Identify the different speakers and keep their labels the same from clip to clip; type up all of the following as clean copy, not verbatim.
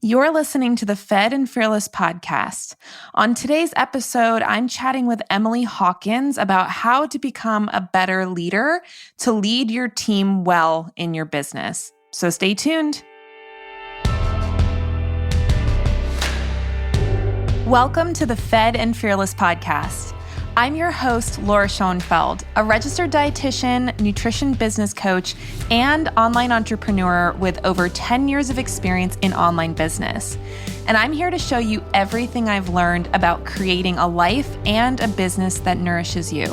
Speaker 1: You're listening to the Fed and Fearless podcast. On today's episode, I'm chatting with Emily Hawkins about how to become a better leader to lead your team well in your business. So stay tuned. Welcome to the Fed and Fearless podcast. I'm your host, Laura Schoenfeld, a registered dietitian, nutrition business coach, and online entrepreneur with over 10 years of experience in online business. And I'm here to show you everything I've learned about creating a life and a business that nourishes you.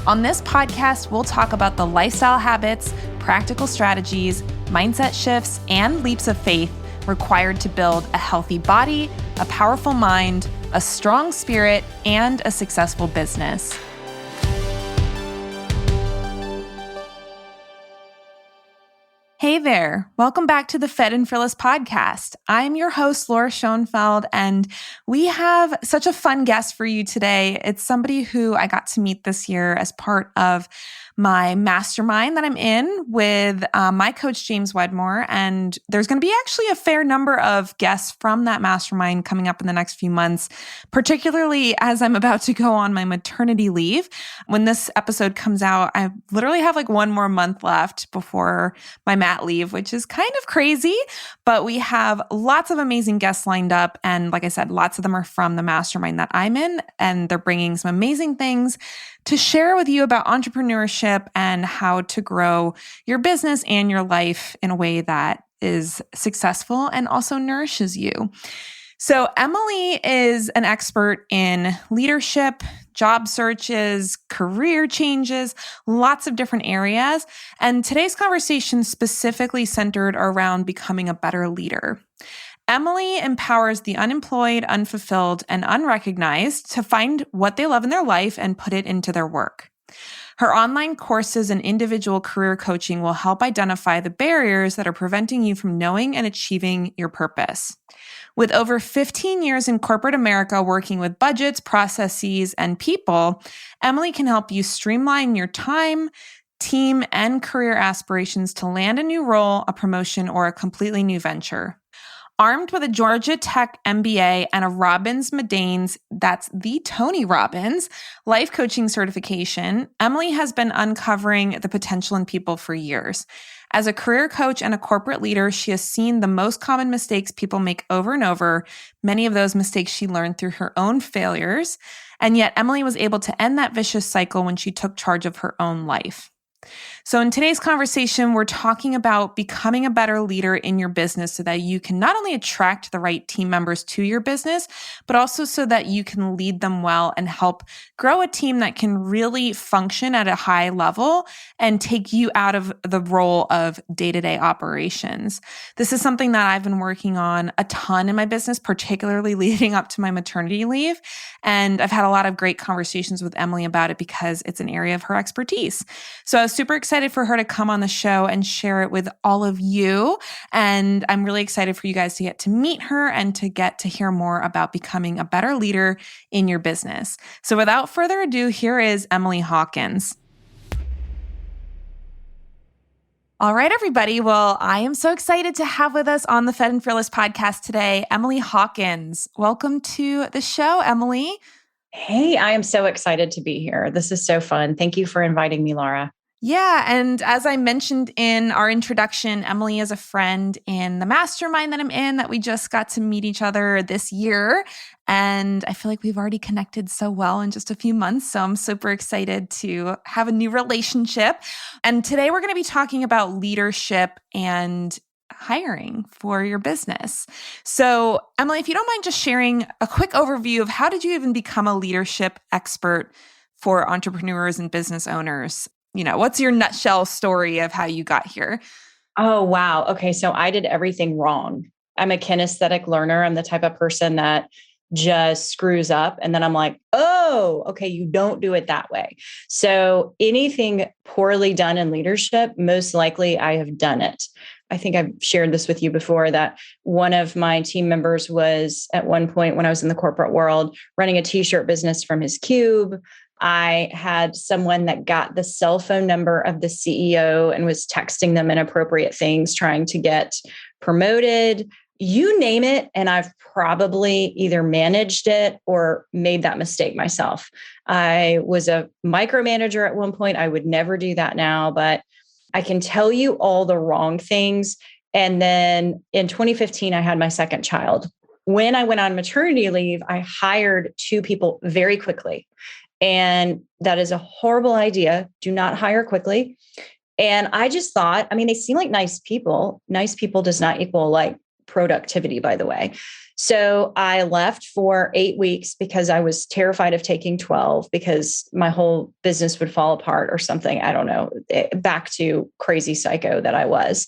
Speaker 1: On this podcast, we'll talk about the lifestyle habits, practical strategies, mindset shifts, and leaps of faith required to build a healthy body, a powerful mind, a strong spirit, and a successful business. Hey there, welcome back to the Fed and Fearless podcast. I'm your host, Laura Schoenfeld, and we have such a fun guest for you today. It's somebody who I got to meet this year as part of my mastermind that I'm in with my coach, James Wedmore. And there's going to be actually a fair number of guests from that mastermind coming up in the next few months, particularly as I'm about to go on my maternity leave. When this episode comes out, I literally have like one more month left before my mat leave, which is kind of crazy, but we have lots of amazing guests lined up. And like I said, lots of them are from the mastermind that I'm in, and they're bringing some amazing things to share with you about entrepreneurship and how to grow your business and your life in a way that is successful and also nourishes you. So Emily is an expert in leadership, job searches, career changes, lots of different areas. And today's conversation specifically centered around becoming a better leader. Emily empowers the unemployed, unfulfilled, and unrecognized to find what they love in their life and put it into their work. Her online courses and individual career coaching will help identify the barriers that are preventing you from knowing and achieving your purpose. With over 15 years in corporate America working with budgets, processes, and people, Emily can help you streamline your time, team, and career aspirations to land a new role, a promotion, or a completely new venture. Armed with a Georgia Tech MBA and a Robbins-Madanes, that's the Tony Robbins, life coaching certification, Emily has been uncovering the potential in people for years. As a career coach and a corporate leader, she has seen the most common mistakes people make over and over. Many of those mistakes she learned through her own failures. And yet Emily was able to end that vicious cycle when she took charge of her own life. So in today's conversation, we're talking about becoming a better leader in your business so that you can not only attract the right team members to your business, but also so that you can lead them well and help grow a team that can really function at a high level and take you out of the role of day-to-day operations. This is something that I've been working on a ton in my business, particularly leading up to my maternity leave. And I've had a lot of great conversations with Emily about it because it's an area of her expertise. So I was super excited for her to come on the show and share it with all of you. And I'm really excited for you guys to get to meet her and to get to hear more about becoming a better leader in your business. So without further ado, here is Emily Hawkins. All right, everybody. Well, I am so excited to have with us on the Fed and Fearless podcast today, Emily Hawkins. Welcome to the show, Emily.
Speaker 2: Hey, I am so excited to be here. This is so fun. Thank you for inviting me, Laura.
Speaker 1: Yeah. And as I mentioned in our introduction, Emily is a friend in the mastermind that I'm in that we just got to meet each other this year. And I feel like we've already connected so well in just a few months. So I'm super excited to have a new relationship. And today we're going to be talking about leadership and hiring for your business. So Emily, if you don't mind just sharing a quick overview of how did you even become a leadership expert for entrepreneurs and business owners? You know, what's your nutshell story of how you got here?
Speaker 2: Oh, wow. Okay. So I did everything wrong. I'm a kinesthetic learner. I'm the type of person that just screws up. And then I'm like, oh, okay, you don't do it that way. So anything poorly done in leadership, most likely I have done it. I think I've shared this with you before that one of my team members was at one point when I was in the corporate world running a t-shirt business from his cube. I had someone that got the cell phone number of the CEO and was texting them inappropriate things, trying to get promoted. you name it. And I've probably either managed it or made that mistake myself. I was a micromanager at one point. I would never do that now, but I can tell you all the wrong things. And then in 2015, I had my second child. When I went on maternity leave, I hired two people very quickly. And that is a horrible idea. Do not hire quickly. And I just thought, I mean, they seem like nice people. Nice people does not equal like productivity, by the way. So I left for 8 weeks because I was terrified of taking 12 because my whole business would fall apart or something. I don't know, back to crazy psycho that I was.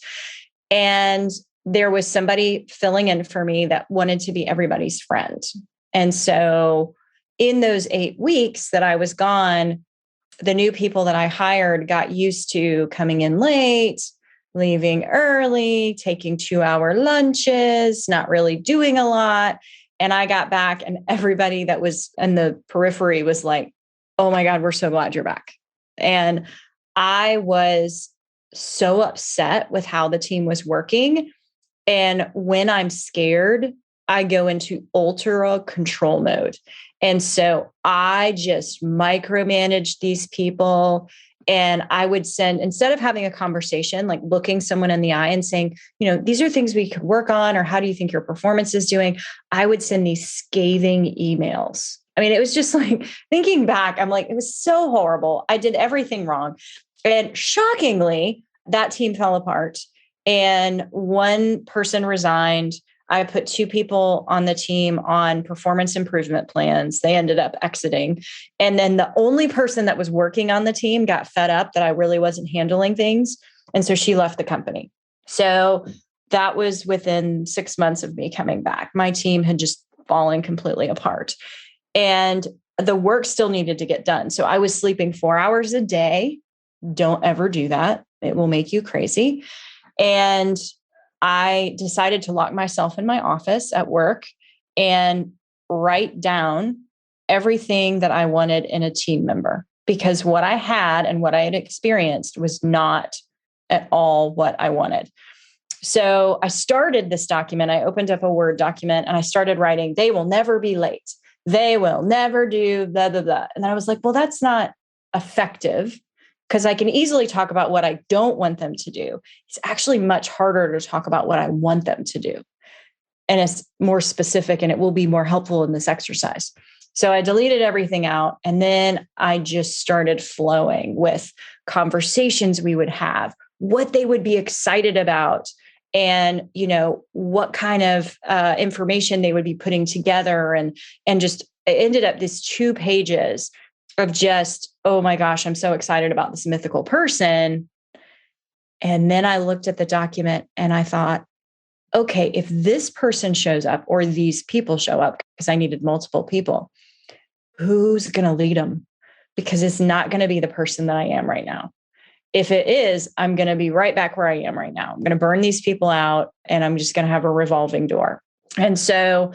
Speaker 2: And there was somebody filling in for me that wanted to be everybody's friend. And so in those 8 weeks that I was gone, the new people that I hired got used to coming in late, leaving early, taking 2-hour lunches, not really doing a lot. And I got back and everybody that was in the periphery was like, oh my God, we're so glad you're back. And I was so upset with how the team was working. And when I'm scared, I go into ultra control mode. And so I just micromanaged these people. And I would send, instead of having a conversation, like looking someone in the eye and saying, these are things we could work on, or how do you think your performance is doing? I would send these scathing emails. I mean, it was just like, thinking back, I'm like, it was so horrible. I did everything wrong. And shockingly, that team fell apart and one person resigned. I put two people on the team on performance improvement plans. They ended up exiting. And then the only person that was working on the team got fed up that I really wasn't handling things. And so she left the company. So that was within 6 months of me coming back. My team had just fallen completely apart. And the work still needed to get done. So I was sleeping 4 hours a day. Don't ever do that. It will make you crazy. And I decided to lock myself in my office at work and write down everything that I wanted in a team member, because what I had and what I had experienced was not at all what I wanted. So I started this document. I opened up a Word document and I started writing, they will never be late. They will never do blah, blah, blah. And then I was like, well, that's not effective, because I can easily talk about what I don't want them to do. It's actually much harder to talk about what I want them to do. And it's more specific and it will be more helpful in this exercise. So I deleted everything out. And then I just started flowing with conversations we would have, what they would be excited about, and, what kind of information they would be putting together. And just it ended up this 2 pages of just, oh my gosh, I'm so excited about this mythical person. And then I looked at the document and I thought, okay, if this person shows up or these people show up, because I needed multiple people, who's going to lead them? Because it's not going to be the person that I am right now. If it is, I'm going to be right back where I am right now. I'm going to burn these people out and I'm just going to have a revolving door. And so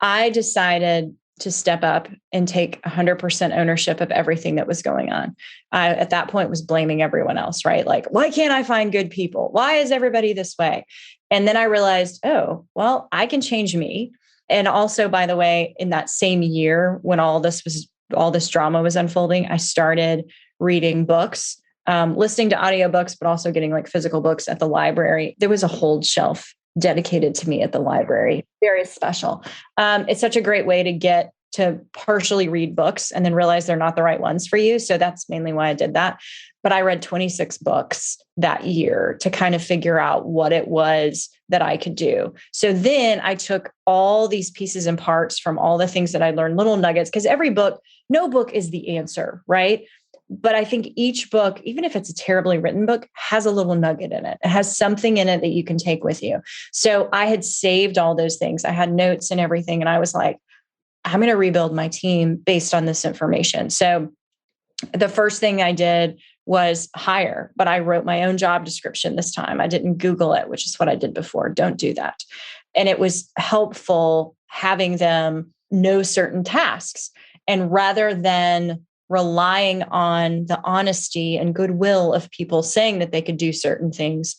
Speaker 2: I decided to step up and take 100% ownership of everything that was going on. I, at that point, was blaming everyone else, right? Like, why can't I find good people? Why is everybody this way? And then I realized, oh, well, I can change me. And also, by the way, in that same year when all this drama was unfolding, I started reading books, listening to audiobooks, but also getting like physical books at the library. There was a hold shelf dedicated to me at the library. Very special. It's such a great way to get to partially read books and then realize they're not the right ones for you. So that's mainly why I did that. But I read 26 books that year to kind of figure out what it was that I could do. So then I took all these pieces and parts from all the things that I learned, little nuggets, because no book is the answer, right? But I think each book, even if it's a terribly written book, has a little nugget in it. It has something in it that you can take with you. So I had saved all those things. I had notes and everything. And I was like, I'm going to rebuild my team based on this information. So the first thing I did was hire, but I wrote my own job description this time. I didn't Google it, which is what I did before. Don't do that. And it was helpful having them know certain tasks. And rather than relying on the honesty and goodwill of people saying that they could do certain things,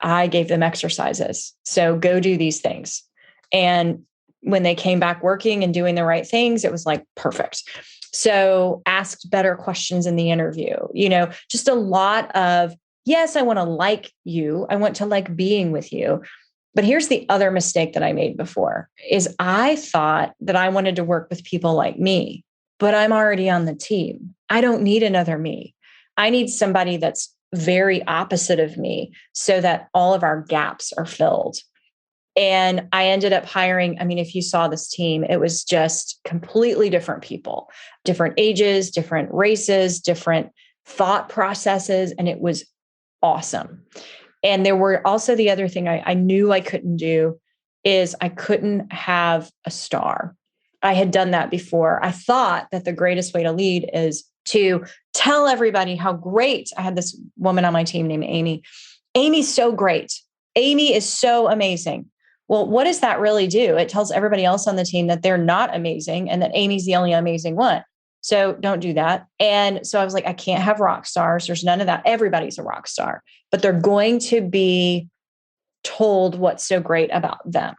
Speaker 2: I gave them exercises. So go do these things. And when they came back working and doing the right things, it was like perfect. So asked better questions in the interview, just a lot of, yes, I want to like you. I want to like being with you. But here's the other mistake that I made before is I thought that I wanted to work with people like me, but I'm already on the team. I don't need another me. I need somebody that's very opposite of me so that all of our gaps are filled. And I ended up hiring, if you saw this team, it was just completely different people, different ages, different races, different thought processes. And it was awesome. And there were also the other thing I knew I couldn't do is I couldn't have a star. I had done that before. I thought that the greatest way to lead is to tell everybody how great. I had this woman on my team named Amy. Amy's so great. Amy is so amazing. Well, what does that really do? It tells everybody else on the team that they're not amazing and that Amy's the only amazing one. So don't do that. And so I was like, I can't have rock stars. There's none of that. Everybody's a rock star, but they're going to be told what's so great about them.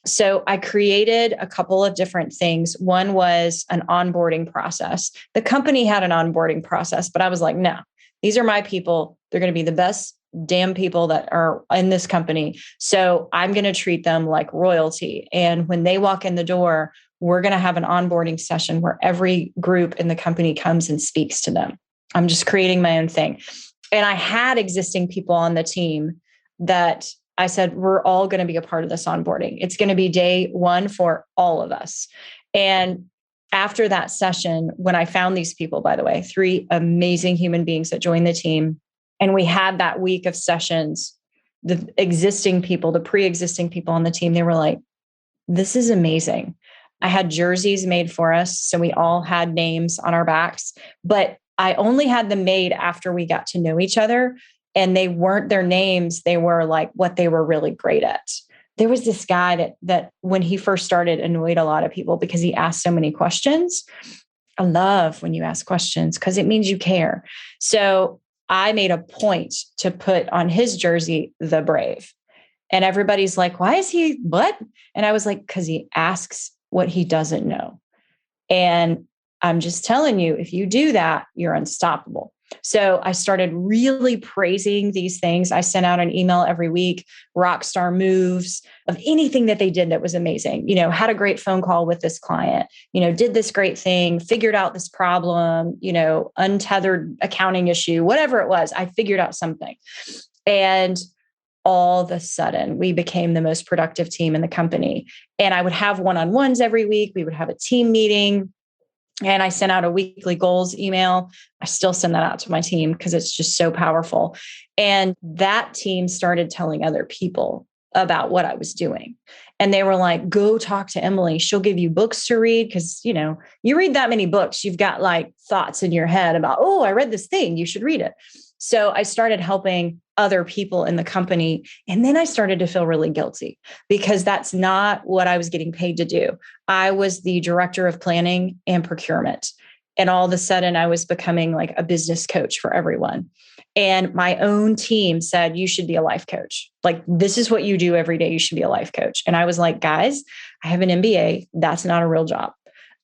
Speaker 2: So I created a couple of different things. One was an onboarding process. The company had an onboarding process, but I was like, no, these are my people. They're going to be the best damn people that are in this company. So I'm going to treat them like royalty. And when they walk in the door, we're going to have an onboarding session where every group in the company comes and speaks to them. I'm just creating my own thing. And I had existing people on the team that I said, we're all going to be a part of this onboarding. It's going to be day one for all of us. And after that session, when I found these people, by the way, 3 amazing human beings that joined the team, and we had that week of sessions, the existing people, the pre-existing people on the team, they were like, this is amazing. I had jerseys made for us. So we all had names on our backs, but I only had them made after we got to know each other. And they weren't their names. They were like what they were really great at. There was this guy that when he first started annoyed a lot of people because he asked so many questions. I love when you ask questions because it means you care. So I made a point to put on his jersey, the brave. And everybody's like, why is he what? And I was like, because he asks what he doesn't know. And I'm just telling you, if you do that, you're unstoppable. So I started really praising these things. I sent out an email every week, rock star moves of anything that they did that was amazing. Had a great phone call with this client, did this great thing, figured out this problem, untethered accounting issue, whatever it was, I figured out something. And all of a sudden, we became the most productive team in the company. And I would have one-on-ones every week. We would have a team meeting. And I sent out a weekly goals email. I still send that out to my team because it's just so powerful. And that team started telling other people about what I was doing. And they were like, go talk to Emily. She'll give you books to read. Because, you read that many books, you've got like thoughts in your head about, oh, I read this thing, you should read it. So I started helping other people in the company. And then I started to feel really guilty because that's not what I was getting paid to do. I was the director of planning and procurement. And all of a sudden I was becoming like a business coach for everyone. And my own team said, you should be a life coach. Like, this is what you do every day. You should be a life coach. And I was like, guys, I have an MBA. That's not a real job.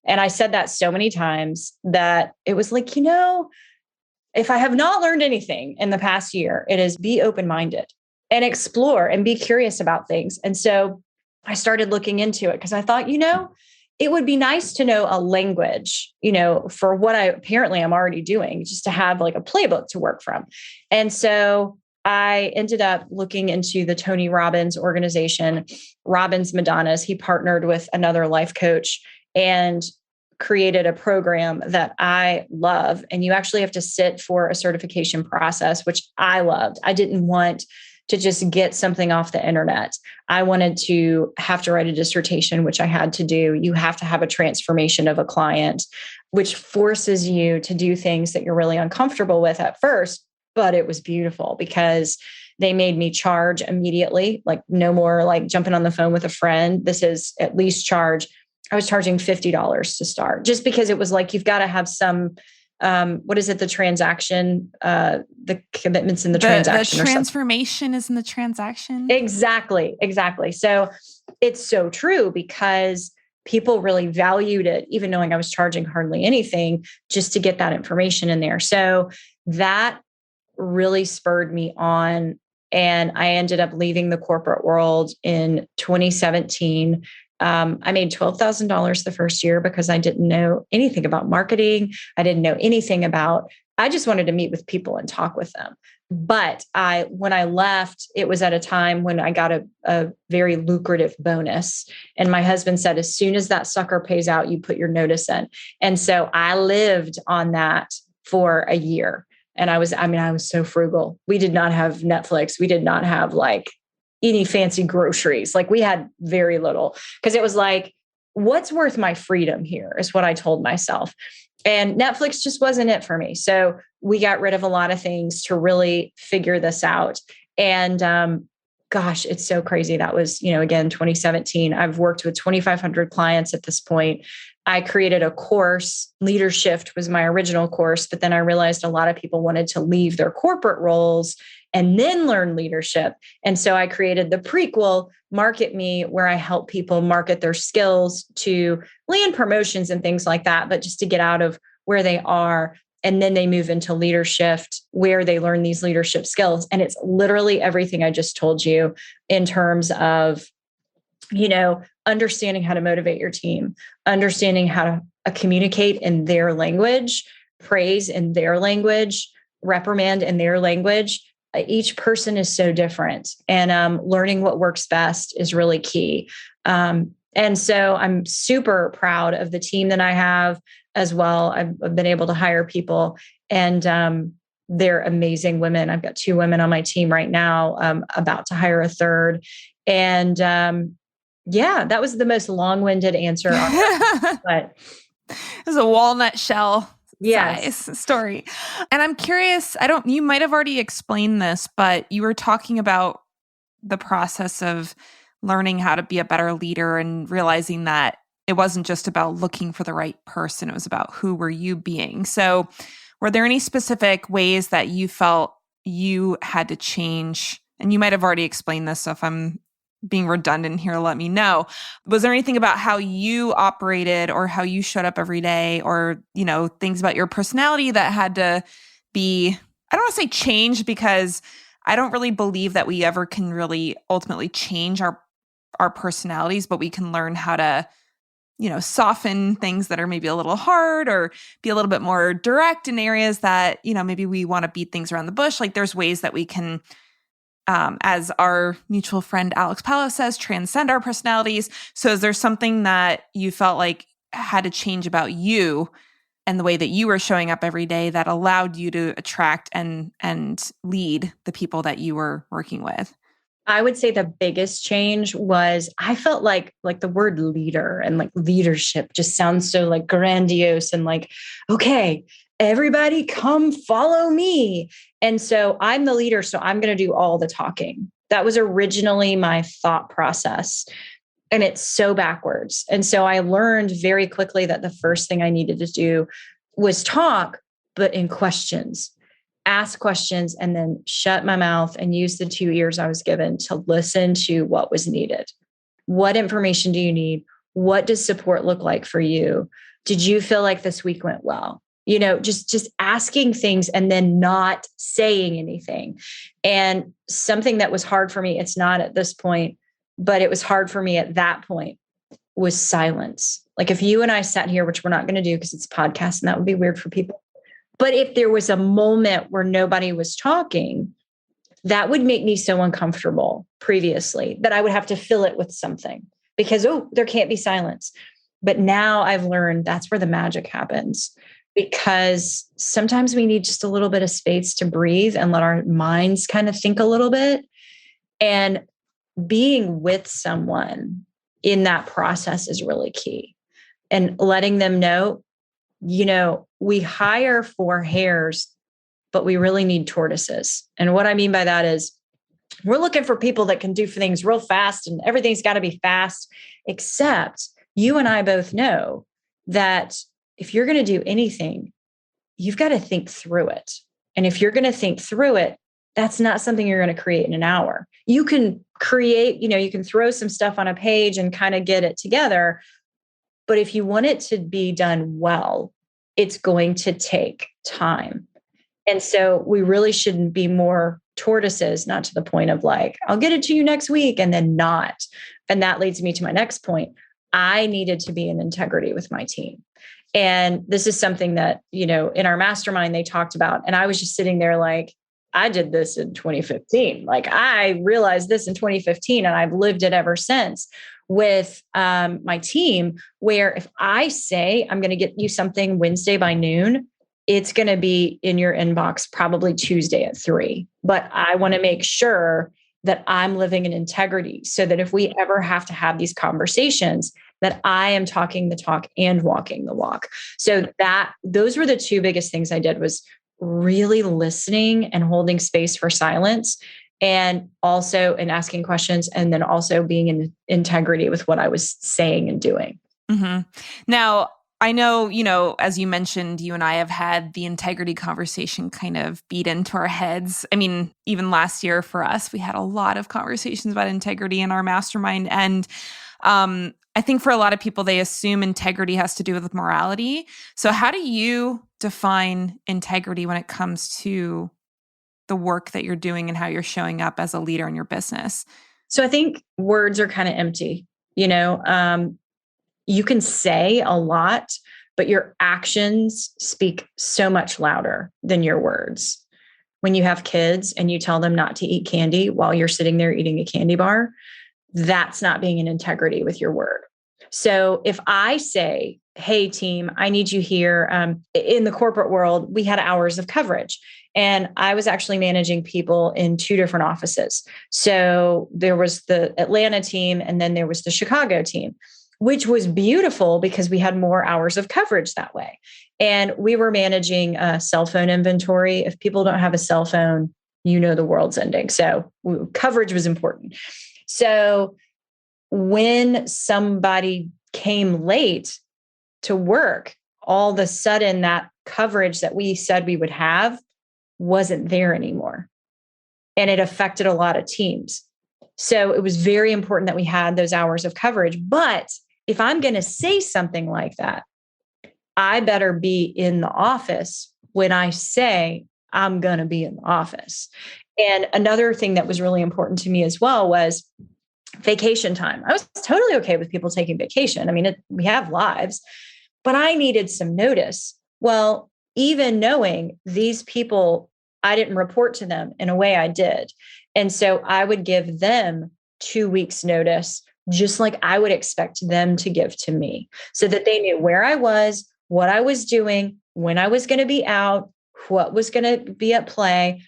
Speaker 2: And I said that so many times that it was like, if I have not learned anything in the past year, it is be open-minded and explore and be curious about things. And so I started looking into it because I thought, it would be nice to know a language, for what I apparently am already doing, just to have like a playbook to work from. And so I ended up looking into the Tony Robbins organization, Robbins-Madanes. He partnered with another life coach and created a program that I love. And you actually have to sit for a certification process, which I loved. I didn't want to just get something off the internet. I wanted to have to write a dissertation, which I had to do. You have to have a transformation of a client, which forces you to do things that you're really uncomfortable with at first. But it was beautiful because they made me charge immediately, like no more like jumping on the phone with a friend. This is at least charge. I was charging $50 to start just because it was like, you've got to have some what is it? The transaction, the commitments in the
Speaker 1: The
Speaker 2: transaction
Speaker 1: transformation is in the transaction.
Speaker 2: Exactly. So it's so true because people really valued it, even knowing I was charging hardly anything just to get that information in there. So that really spurred me on. And I ended up leaving the corporate world in 2017. I made $12,000 the first year because I didn't know anything about marketing. I didn't know anything about, I just wanted to meet with people and talk with them. But when I left, it was at a time when I got a very lucrative bonus. And my husband said, as soon as that sucker pays out, you put your notice in. And so I lived on that for a year. And I was so frugal. We did not have Netflix. We did not have like any fancy groceries. Like we had very little because it was like, what's worth my freedom here is what I told myself. And Netflix just wasn't it for me. So we got rid of a lot of things to really figure this out. And gosh, it's so crazy. That was, again, 2017. I've worked with 2,500 clients at this point. I created a course. Leadership was my original course, but then I realized a lot of people wanted to leave their corporate roles and then learn leadership. And so I created the prequel, Market Me, where I help people market their skills to land promotions and things like that, but just to get out of where they are. And then they move into leadership where they learn these leadership skills. And it's literally everything I just told you in terms of, understanding how to motivate your team, understanding how to communicate in their language, praise in their language, reprimand in their language. Each person is so different, and learning what works best is really key. And so I'm super proud of the team that I have as well. I've been able to hire people, and they're amazing women. I've got 2 women on my team right now, about to hire a third. And that was the most long-winded answer on that, but
Speaker 1: it was a walnut shell.
Speaker 2: Yes.
Speaker 1: Size story. And I'm curious, you might have already explained this, but you were talking about the process of learning how to be a better leader and realizing that it wasn't just about looking for the right person. It was about who were you being. So were there any specific ways that you felt you had to change? And you might have already explained this, so if I'm being redundant here, let me know. Was there anything about how you operated or how you showed up every day, or, things about your personality that had to be, I don't want to say changed, because I don't really believe that we ever can really ultimately change our personalities, but we can learn how to, soften things that are maybe a little hard, or be a little bit more direct in areas that, maybe we want to beat things around the bush. Like there's ways that we can, as our mutual friend Alex Paolo says, transcend our personalities. So is there something that you felt like had to change about you and the way that you were showing up every day that allowed you to attract and lead the people that you were working with?
Speaker 2: I would say the biggest change was I felt like the word leader and like leadership just sounds so like grandiose and like, okay, everybody come follow me. And so I'm the leader, so I'm going to do all the talking. That was originally my thought process. And it's so backwards. And so I learned very quickly that the first thing I needed to do was talk, but in questions. Ask questions and then shut my mouth and use the 2 ears I was given to listen to what was needed. What information do you need? What does support look like for you? Did you feel like this week went well? Just asking things and then not saying anything. And something that was hard for me, it's not at this point, but it was hard for me at that point, was silence. Like if you and I sat here, which we're not going to do because it's a podcast and that would be weird for people. But if there was a moment where nobody was talking, that would make me so uncomfortable previously that I would have to fill it with something because, there can't be silence. But now I've learned that's where the magic happens, because sometimes we need just a little bit of space to breathe and let our minds kind of think a little bit. And being with someone in that process is really key. And letting them know, we hire for hares, but we really need tortoises. And what I mean by that is we're looking for people that can do things real fast and everything's got to be fast, except you and I both know that if you're going to do anything, you've got to think through it. And if you're going to think through it, that's not something you're going to create in an hour. You can create, you can throw some stuff on a page and kind of get it together. But if you want it to be done well, it's going to take time. And so we really shouldn't be more tortoises, not to the point of like, I'll get it to you next week and then not. And that leads me to my next point. I needed to be in integrity with my team. And this is something that, in our mastermind, they talked about. And I was just sitting there like, I did this in 2015. Like I realized this in 2015 and I've lived it ever since with my team, where if I say I'm going to get you something Wednesday by noon, it's going to be in your inbox probably Tuesday at 3. But I want to make sure that I'm living in integrity so that if we ever have to have these conversations, that I am talking the talk and walking the walk. So those were the two biggest things I did, was really listening and holding space for silence, and also in asking questions, and then also being in integrity with what I was saying and doing.
Speaker 1: Mm-hmm. Now, I know, as you mentioned, you and I have had the integrity conversation kind of beat into our heads. I mean, even last year for us, we had a lot of conversations about integrity in our mastermind. And I think for a lot of people, they assume integrity has to do with morality. So how do you define integrity when it comes to the work that you're doing and how you're showing up as a leader in your business?
Speaker 2: So I think words are kind of empty, you can say a lot, but your actions speak so much louder than your words. When you have kids and you tell them not to eat candy while you're sitting there eating a candy bar, that's not being in integrity with your word. So if I say, hey, team, I need you here. In the corporate world, we had hours of coverage. And I was actually managing people in 2 different offices. So there was the Atlanta team, and then there was the Chicago team, which was beautiful because we had more hours of coverage that way. And we were managing a cell phone inventory. If people don't have a cell phone, the world's ending. So coverage was important. So when somebody came late to work, all of a sudden that coverage that we said we would have wasn't there anymore. And it affected a lot of teams. So it was very important that we had those hours of coverage. But if I'm going to say something like that, I better be in the office when I say I'm going to be in the office. And another thing that was really important to me as well was vacation time. I was totally okay with people taking vacation. I mean, we have lives, but I needed some notice. Well, even knowing these people, I didn't report to them in a way I did. And so I would give them 2 weeks notice, just like I would expect them to give to me, so that they knew where I was, what I was doing, when I was going to be out, what was going to be at play.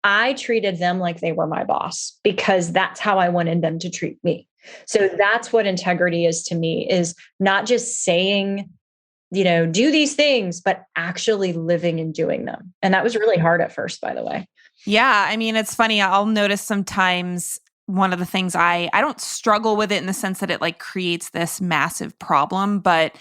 Speaker 2: I treated them like they were my boss because that's how I wanted them to treat me. So that's what integrity is to me, is not just saying, do these things, but actually living and doing them. And that was really hard at first, by the way.
Speaker 1: Yeah. I mean, it's funny. I'll notice sometimes one of the things I don't struggle with it in the sense that it like creates this massive problem, but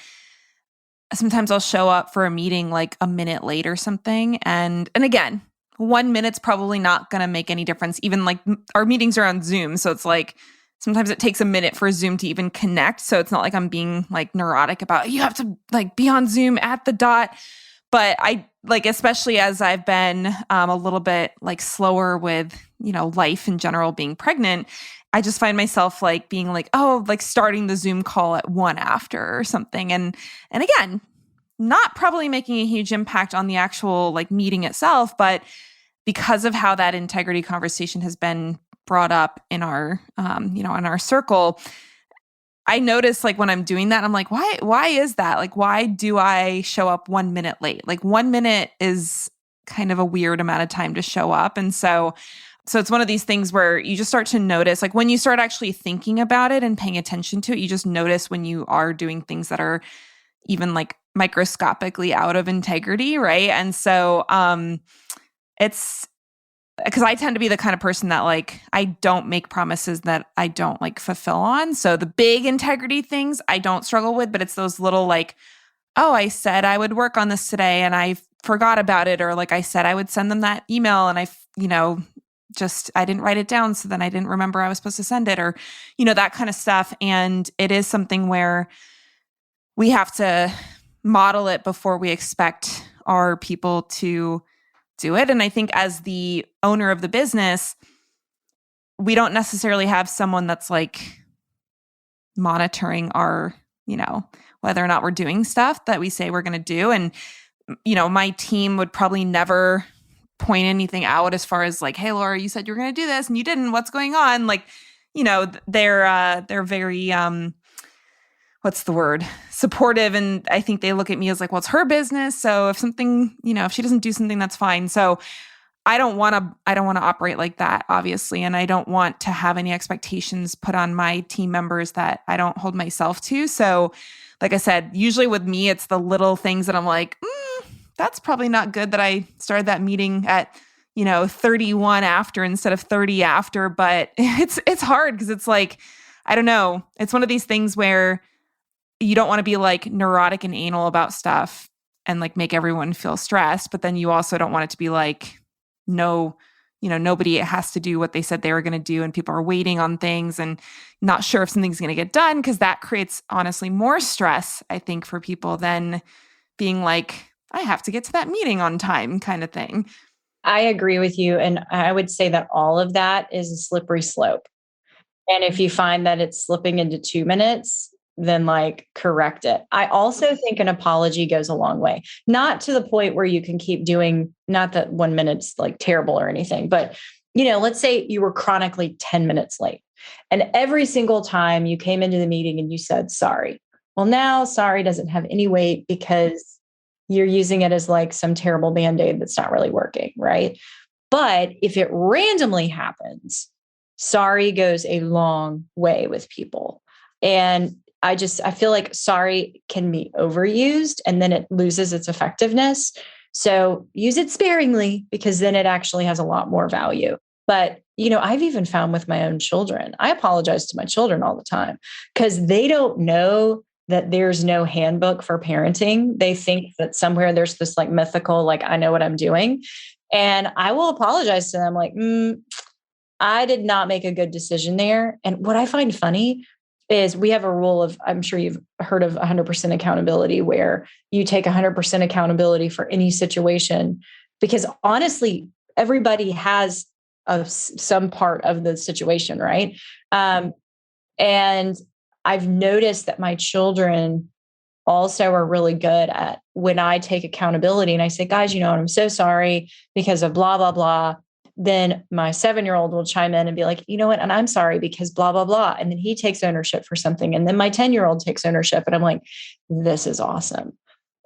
Speaker 1: sometimes I'll show up for a meeting like a minute late or something. And again, 1 minute's probably not going to make any difference. Even like our meetings are on Zoom. So it's like, sometimes it takes a minute for Zoom to even connect. So it's not like I'm being like neurotic about, you have to like be on Zoom at the dot. But I like, especially as I've been a little bit like slower with, life in general, being pregnant, I just find myself like being like, oh, like starting the Zoom call at 1 after or something. And again, not probably making a huge impact on the actual like meeting itself, but because of how that integrity conversation has been brought up in our, in our circle, I notice like when I'm doing that, I'm like, why is that? Like, why do I show up 1 minute late? Like 1 minute is kind of a weird amount of time to show up. And so it's one of these things where you just start to notice, like when you start actually thinking about it and paying attention to it, you just notice when you are doing things that are even like microscopically out of integrity, right? And so it's because I tend to be the kind of person that like, I don't make promises that I don't like fulfill on. So the big integrity things I don't struggle with, but it's those little like, oh, I said I would work on this today and I forgot about it, or like I said, I would send them that email and I didn't write it down. So then I didn't remember I was supposed to send it, or, that kind of stuff. And it is something where we have to model it before we expect our people to do it. And I think as the owner of the business, we don't necessarily have someone that's like monitoring our, whether or not we're doing stuff that we say we're going to do. And, my team would probably never point anything out as far as like, hey, Laura, you said you were going to do this and you didn't. What's going on? Like, they're very, what's the word? Supportive. And I think they look at me as like, well, it's her business. So if something, if she doesn't do something, that's fine. So I don't want to operate like that, obviously. And I don't want to have any expectations put on my team members that I don't hold myself to. So like I said, usually with me, it's the little things that I'm like, that's probably not good that I started that meeting at, 31 after instead of 30 after. But it's hard because it's like, I don't know. It's one of these things where you don't want to be like neurotic and anal about stuff and like make everyone feel stressed. But then you also don't want it to be like, no, nobody has to do what they said they were going to do, and people are waiting on things and not sure if something's going to get done, because that creates honestly more stress, I think, for people than being like, I have to get to that meeting on time kind of thing.
Speaker 2: I agree with you. And I would say that all of that is a slippery slope. And if you find that it's slipping into 2 minutes, then like correct it. I also think an apology goes a long way, not to the point where you can keep doing, not that 1 minute's like terrible or anything, but let's say you were chronically 10 minutes late and every single time you came into the meeting and you said, sorry. Well, now sorry doesn't have any weight because you're using it as like some terrible Band-Aid that's not really working. Right. But if it randomly happens, sorry goes a long way with people. And I feel like sorry can be overused and then it loses its effectiveness. So use it sparingly, because then it actually has a lot more value. But, I've even found with my own children, I apologize to my children all the time because they don't know that there's no handbook for parenting. They think that somewhere there's this like mythical, like, I know what I'm doing. And I will apologize to them like, I did not make a good decision there. And what I find funny is we have a rule of, I'm sure you've heard of 100% accountability, where you take 100% accountability for any situation, because honestly, everybody has some part of the situation, right? And I've noticed that my children also are really good at when I take accountability and I say, guys, I'm so sorry because of blah, blah, blah. Then my 7-year-old will chime in and be like, you know what? And I'm sorry because blah, blah, blah. And then he takes ownership for something. And then my 10-year-old takes ownership. And I'm like, this is awesome.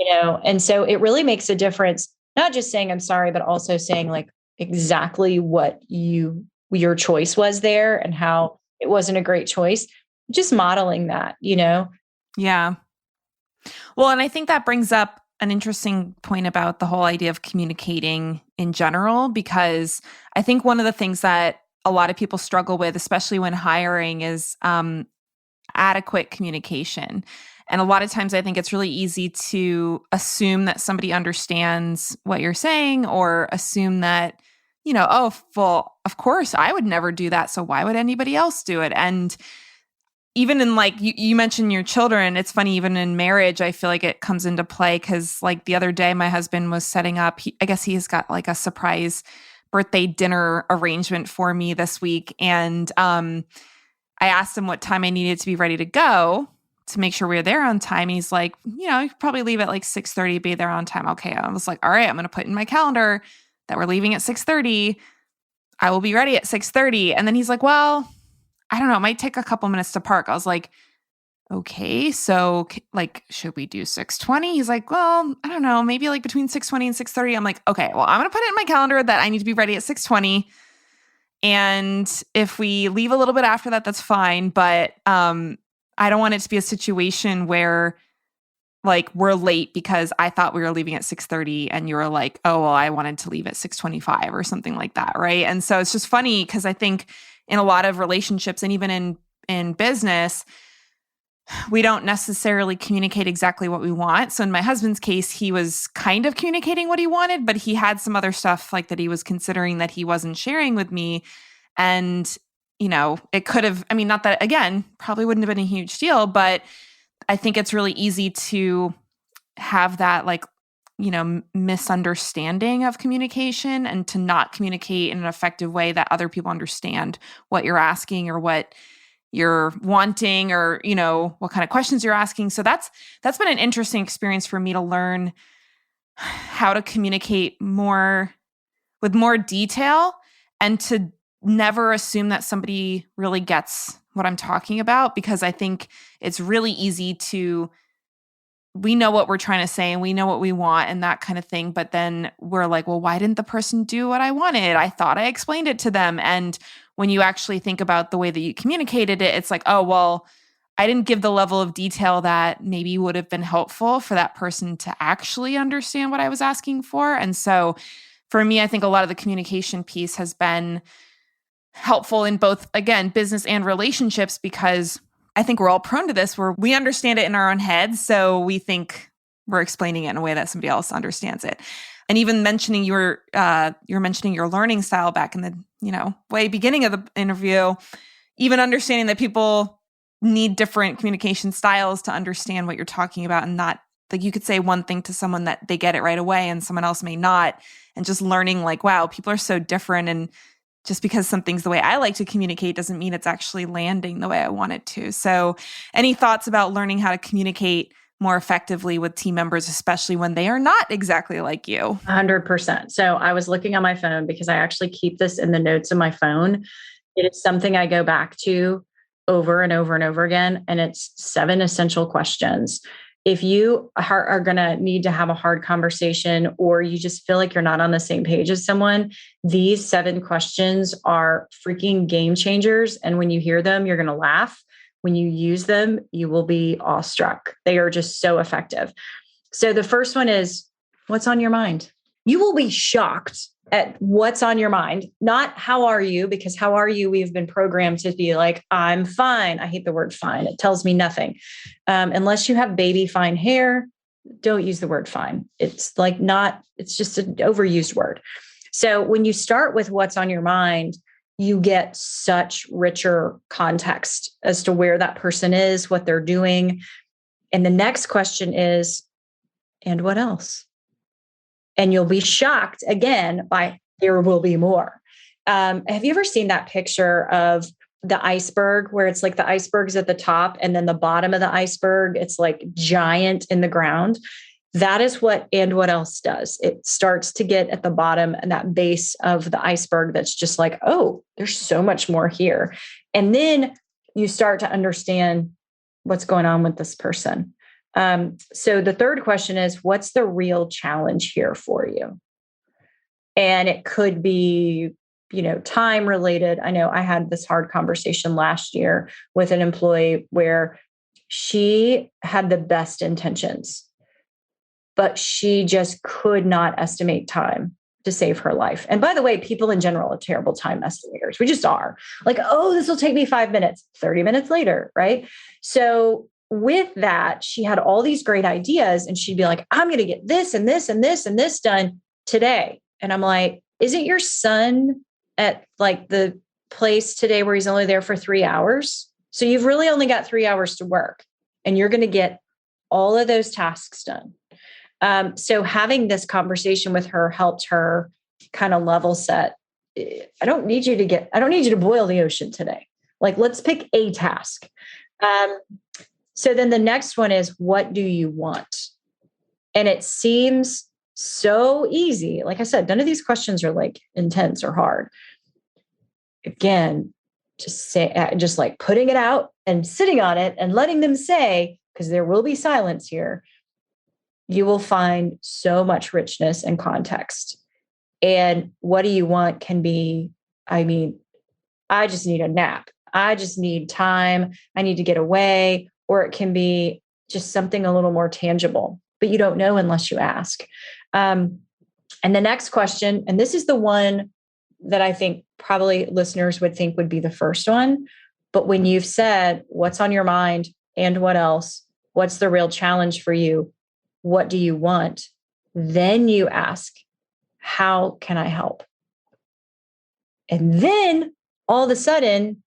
Speaker 2: And so it really makes a difference, not just saying I'm sorry, but also saying like exactly what your choice was there and how it wasn't a great choice. Just modeling that,
Speaker 1: Yeah. Well, and I think that brings up an interesting point about the whole idea of communicating in general, because I think one of the things that a lot of people struggle with, especially when hiring, is adequate communication. And a lot of times I think it's really easy to assume that somebody understands what you're saying, or assume that, oh, well, of course I would never do that. So why would anybody else do it? And even in like, you mentioned your children, it's funny, even in marriage, I feel like it comes into play because like the other day, my husband was setting up, I guess he's got like a surprise birthday dinner arrangement for me this week. And I asked him what time I needed to be ready to go to make sure we were there on time. And he's like, you could probably leave at like 6:30, be there on time. Okay. I was like, all right, I'm going to put in my calendar that we're leaving at 6:30. I will be ready at 6:30. And then he's like, well, I don't know, it might take a couple minutes to park. I was like, okay, so like, should we do 6:20? He's like, well, I don't know, maybe like between 6:20 and 6:30. I'm like, okay, well, I'm going to put it in my calendar that I need to be ready at 6:20. And if we leave a little bit after that, that's fine. But I don't want it to be a situation where like we're late because I thought we were leaving at 6:30 and you were like, oh, well, I wanted to leave at 6:25 or something like that, right? And so it's just funny because I think in a lot of relationships and even in business, we don't necessarily communicate exactly what we want. So in my husband's case, he was kind of communicating what he wanted, but he had some other stuff like that he was considering that he wasn't sharing with me. And, it could have, not that, again, probably wouldn't have been a huge deal, but I think it's really easy to have that misunderstanding of communication and to not communicate in an effective way that other people understand what you're asking or what you're wanting or, what kind of questions you're asking. So that's been an interesting experience for me to learn how to communicate with more detail and to never assume that somebody really gets what I'm talking about, because I think it's really easy we know what we're trying to say and we know what we want and that kind of thing. But then we're like, well, why didn't the person do what I wanted? I thought I explained it to them. And when you actually think about the way that you communicated it, it's like, oh, well, I didn't give the level of detail that maybe would have been helpful for that person to actually understand what I was asking for. And so for me, I think a lot of the communication piece has been helpful in both, again, business and relationships, because I think we're all prone to this where we understand it in our own heads. So we think we're explaining it in a way that somebody else understands it. And even mentioning you're mentioning your learning style back in the, way beginning of the interview, even understanding that people need different communication styles to understand what you're talking about, and not like you could say one thing to someone that they get it right away and someone else may not. And just learning like, wow, people are so different. And just because something's the way I like to communicate doesn't mean it's actually landing the way I want it to. So any thoughts about learning how to communicate more effectively with team members, especially when they are not exactly like you?
Speaker 2: 100%. So I was looking on my phone because I actually keep this in the notes of my phone. It is something I go back to over and over and over again. And it's 7 essential questions. If you are going to need to have a hard conversation, or you just feel like you're not on the same page as someone, these 7 questions are freaking game changers. And when you hear them, you're going to laugh. When you use them, you will be awestruck. They are just so effective. So the first one is, what's on your mind? You will be shocked at what's on your mind, not how are you, because how are you, we've been programmed to be like, I'm fine. I hate the word fine. It tells me nothing. Unless you have baby fine hair, don't use the word fine. It's it's just an overused word. So when you start with what's on your mind, you get such richer context as to where that person is, what they're doing. And the next question is, and what else? And you'll be shocked again by there will be more. Have you ever seen that picture of the iceberg where it's like the iceberg's at the top and then the bottom of the iceberg, it's like giant in the ground? That is what and what else does. It starts to get at the bottom and that base of the iceberg that's just like, oh, there's so much more here. And then you start to understand what's going on with this person. So the third question is, what's the real challenge here for you? And it could be, time related. I know I had this hard conversation last year with an employee where she had the best intentions, but she just could not estimate time to save her life. And by the way, people in general are terrible time estimators. We just are like, oh, this will take me 5 minutes, 30 minutes later, right? So with that, she had all these great ideas and she'd be like, I'm going to get this and this and this and this done today. And I'm like, isn't your son at like the place today where he's only there for 3 hours? So you've really only got 3 hours to work and you're going to get all of those tasks done. So having this conversation with her helped her kind of level set. I don't need you to boil the ocean today. Like, let's pick a task. So then the next one is, what do you want? And it seems so easy. Like I said, none of these questions are like intense or hard. Again, just like putting it out and sitting on it and letting them say, because there will be silence here, you will find so much richness and context. And what do you want can be, I just need a nap. I just need time. I need to get away. Or it can be just something a little more tangible, but you don't know unless you ask. And the next question, and this is the one that I think probably listeners would think would be the first one, but when you've said what's on your mind And what else? What's the real challenge for you? What do you want? Then you ask, how can I help? And then all of a sudden,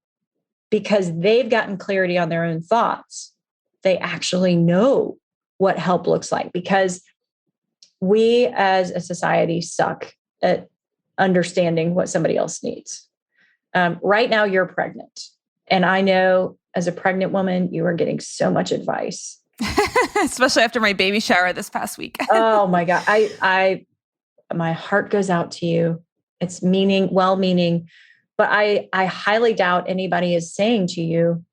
Speaker 2: because they've gotten clarity on their own thoughts, they actually know what help looks like, because we as a society suck at understanding what somebody else needs. Right now, you're pregnant. And I know as a pregnant woman, you are getting so much advice.
Speaker 1: Especially after my baby shower this past week.
Speaker 2: Oh my God. My heart goes out to you. It's well-meaning, but I highly doubt anybody is saying to you,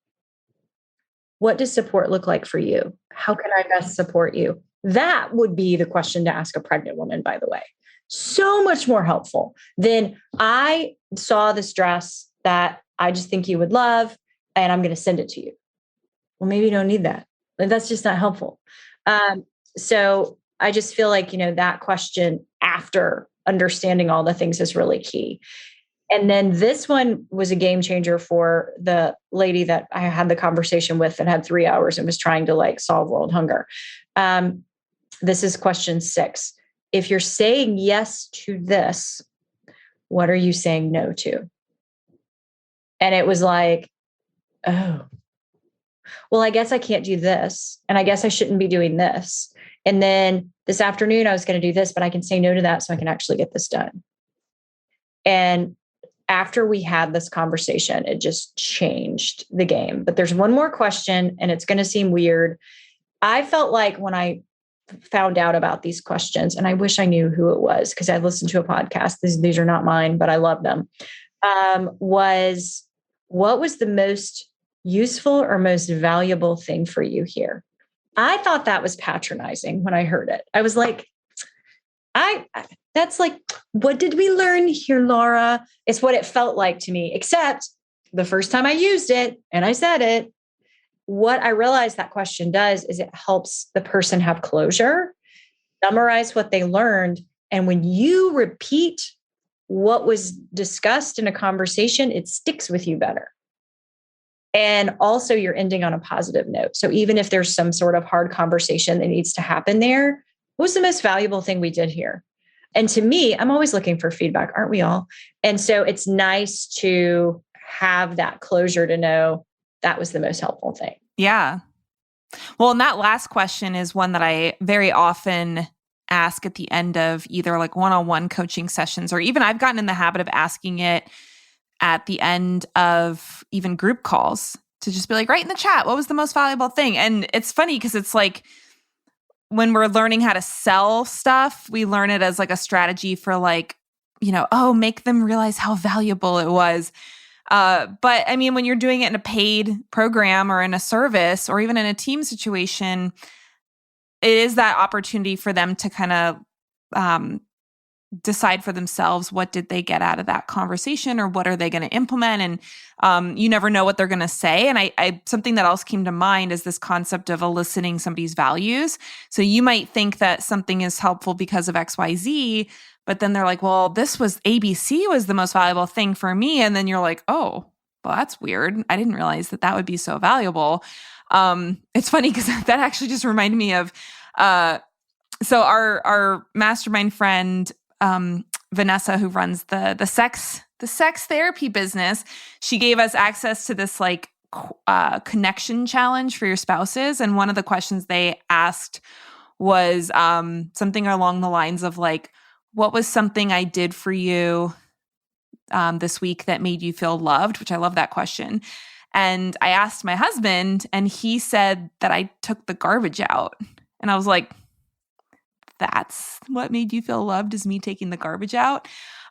Speaker 2: what does support look like for you? How can I best support you? That would be the question to ask a pregnant woman, by the way. So much more helpful than, I saw this dress that I just think you would love, and I'm going to send it to you. Well, maybe you don't need that. That's just not helpful. So I just feel like, that question after understanding all the things is really key. And then this one was a game changer for the lady that I had the conversation with that had 3 hours and was trying to solve world hunger. This is question 6. If you're saying yes to this, what are you saying no to? And it was like, oh, well, I guess I can't do this. And I guess I shouldn't be doing this. And then this afternoon, I was going to do this, but I can say no to that so I can actually get this done. And after we had this conversation, it just changed the game. But there's one more question, and it's going to seem weird. I felt like when I found out about these questions, and I wish I knew who it was because I listened to a podcast. These are not mine, but I love them. Was what was the most useful or most valuable thing for you here? I thought that was patronizing when I heard it. I was like, that's like, what did we learn here, Laura? It's what it felt like to me, except the first time I used it and I said it, what I realized that question does is it helps the person have closure, summarize what they learned. And when you repeat what was discussed in a conversation, it sticks with you better. And also you're ending on a positive note. So even if there's some sort of hard conversation that needs to happen there, what was the most valuable thing we did here? And to me, I'm always looking for feedback, aren't we all? And so it's nice to have that closure to know that was the most helpful thing.
Speaker 1: Yeah. Well, and that last question is one that I very often ask at the end of either one-on-one coaching sessions, or even I've gotten in the habit of asking it at the end of even group calls, to just be like, write in the chat, what was the most valuable thing? And it's funny because it's like, when we're learning how to sell stuff, we learn it as a strategy for make them realize how valuable it was. But I mean, when you're doing it in a paid program or in a service or even in a team situation, it is that opportunity for them to kind of decide for themselves, what did they get out of that conversation, or what are they going to implement? And you never know what they're going to say. And I something that else came to mind is this concept of eliciting somebody's values. So you might think that something is helpful because of XYZ, but then they're like, well, this was ABC was the most valuable thing for me. And then you're like, oh, well, that's weird. I didn't realize that would be so valuable. It's funny because that actually just reminded me of, so our mastermind friend, Vanessa, who runs the sex therapy business, she gave us access to this connection challenge for your spouses. And one of the questions they asked was something along the lines of what was something I did for you this week that made you feel loved, which I love that question. And I asked my husband, and he said that I took the garbage out. And I was like, that's what made you feel loved, is me taking the garbage out?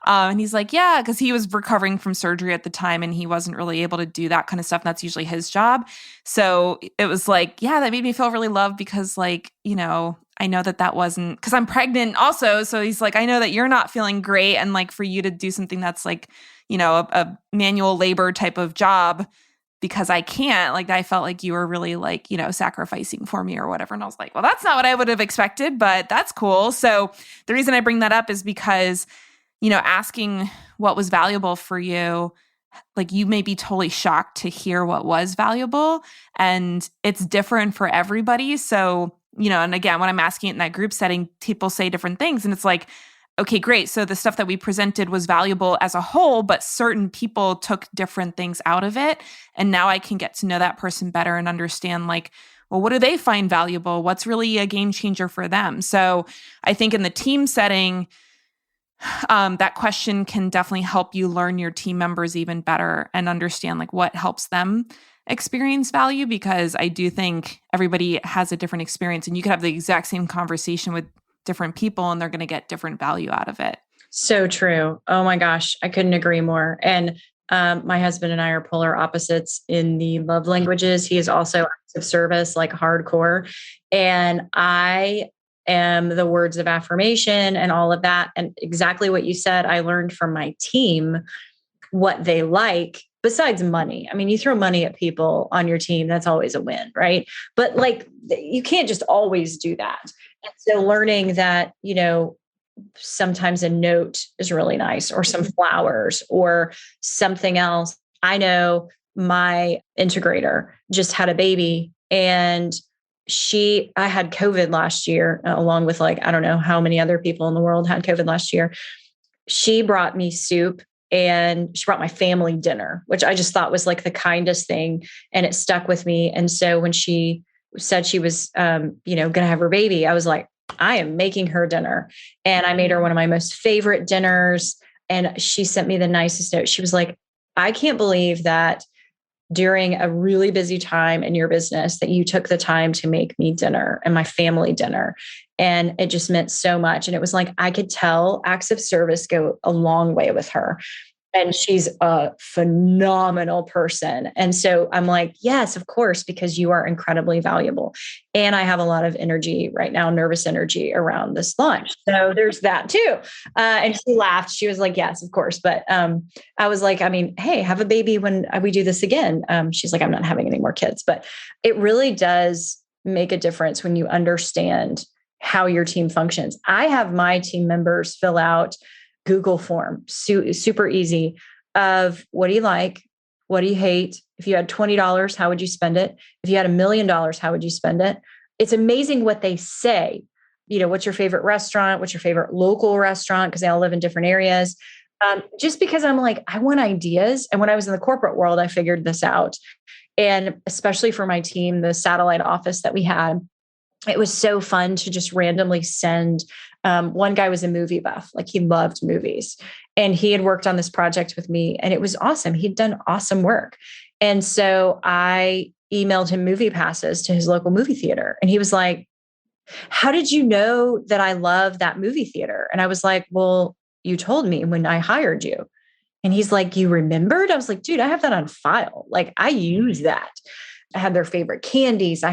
Speaker 1: And he's like, yeah, because he was recovering from surgery at the time and he wasn't really able to do that kind of stuff. And that's usually his job. So it was yeah, that made me feel really loved because I know that wasn't, because I'm pregnant also. So he's like, I know that you're not feeling great. And for you to do something that's a manual labor type of job, because I can't, I felt like you were really sacrificing for me or whatever. And I was like, well, that's not what I would have expected, but that's cool. So the reason I bring that up is because, asking what was valuable for you like you may be totally shocked to hear what was valuable, and it's different for everybody. So, and again, when I'm asking it in that group setting, people say different things, and it's like, okay, great. So the stuff that we presented was valuable as a whole, but certain people took different things out of it. And now I can get to know that person better and understand, like, well, what do they find valuable? What's really a game changer for them? So I think in the team setting, that question can definitely help you learn your team members even better and understand like what helps them experience value, because I do think everybody has a different experience, and you could have the exact same conversation with different people and they're going to get different value out of it.
Speaker 2: So true. Oh my gosh, I couldn't agree more. And my husband and I are polar opposites in the love languages. He is also acts of service, like hardcore. And I am the words of affirmation and all of that. And exactly what you said, I learned from my team what they like besides money. I mean, you throw money at people on your team, that's always a win, right? But like, you can't just always do that. And so learning that, sometimes a note is really nice, or some flowers or something else. I know my integrator just had a baby, and I had COVID last year, along with like, I don't know how many other people in the world had COVID last year. She brought me soup and she brought my family dinner, which I just thought was like the kindest thing. And it stuck with me. And so when she said she was, going to have her baby, I was like, I am making her dinner. And I made her one of my most favorite dinners. And she sent me the nicest note. She was like, I can't believe that during a really busy time in your business that you took the time to make me dinner and my family dinner. And it just meant so much. And it was like, I could tell acts of service go a long way with her. And she's a phenomenal person. And so I'm like, yes, of course, because you are incredibly valuable. And I have a lot of energy right now, nervous energy around this launch. So there's that too. And she laughed. She was like, yes, of course. But I was like, I mean, hey, have a baby when we do this again. She's like, I'm not having any more kids. But it really does make a difference when you understand how your team functions. I have my team members fill out Google form, super easy, of what do you like? What do you hate? If you had $20, how would you spend it? If you had $1 million, how would you spend it? It's amazing what they say. What's your favorite restaurant? What's your favorite local restaurant? Because they all live in different areas. Just because I'm like, I want ideas. And when I was in the corporate world, I figured this out. And especially for my team, the satellite office that we had, it was so fun to just randomly send. One guy was a movie buff, like he loved movies, and he had worked on this project with me, and it was awesome. He'd done awesome work. And so I emailed him movie passes to his local movie theater. And he was like, how did you know that I love that movie theater? And I was like, well, you told me when I hired you. And he's like, you remembered? I was like, dude, I have that on file. Like, I use that. I had their favorite candies.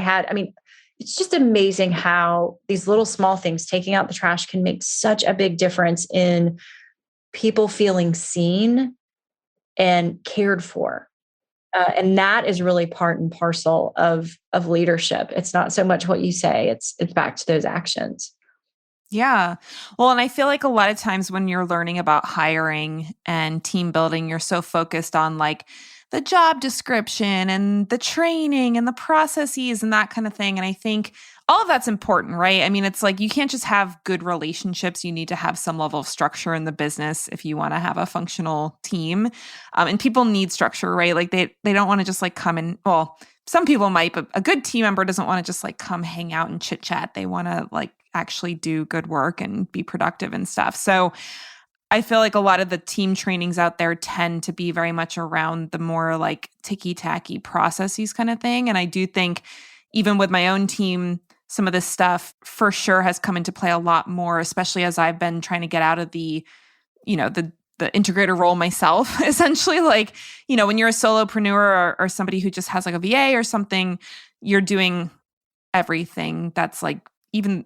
Speaker 2: It's just amazing how these little small things, taking out the trash, can make such a big difference in people feeling seen and cared for. And that is really part and parcel of leadership. It's not so much what you say, it's back to those actions.
Speaker 1: Yeah. Well, and I feel like a lot of times when you're learning about hiring and team building, you're so focused on like the job description and the training and the processes and that kind of thing. And I think all of that's important, right? I mean, it's like you can't just have good relationships. You need to have some level of structure in the business if you want to have a functional team. And people need structure, right? Like they don't want to just like come in. Well, some people might, but a good team member doesn't want to just like come hang out and chit chat. They want to like actually do good work and be productive and stuff. So I feel like a lot of the team trainings out there tend to be very much around the more like ticky-tacky processes kind of thing. And I do think even with my own team, some of this stuff for sure has come into play a lot more, especially as I've been trying to get out of the integrator role myself, essentially. Like, when you're a solopreneur or somebody who just has like a VA or something, you're doing everything. That's like, even,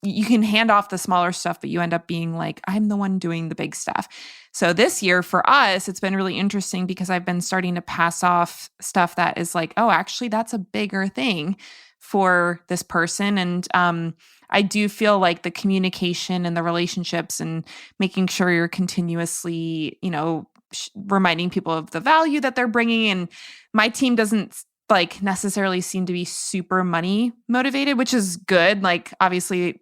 Speaker 1: you can hand off the smaller stuff, but you end up being like, I'm the one doing the big stuff. So this year for us, it's been really interesting because I've been starting to pass off stuff that is like, oh, actually, that's a bigger thing for this person. And I do feel like the communication and the relationships and making sure you're continuously, reminding people of the value that they're bringing. And my team doesn't like necessarily seem to be super money motivated, which is good. Like obviously,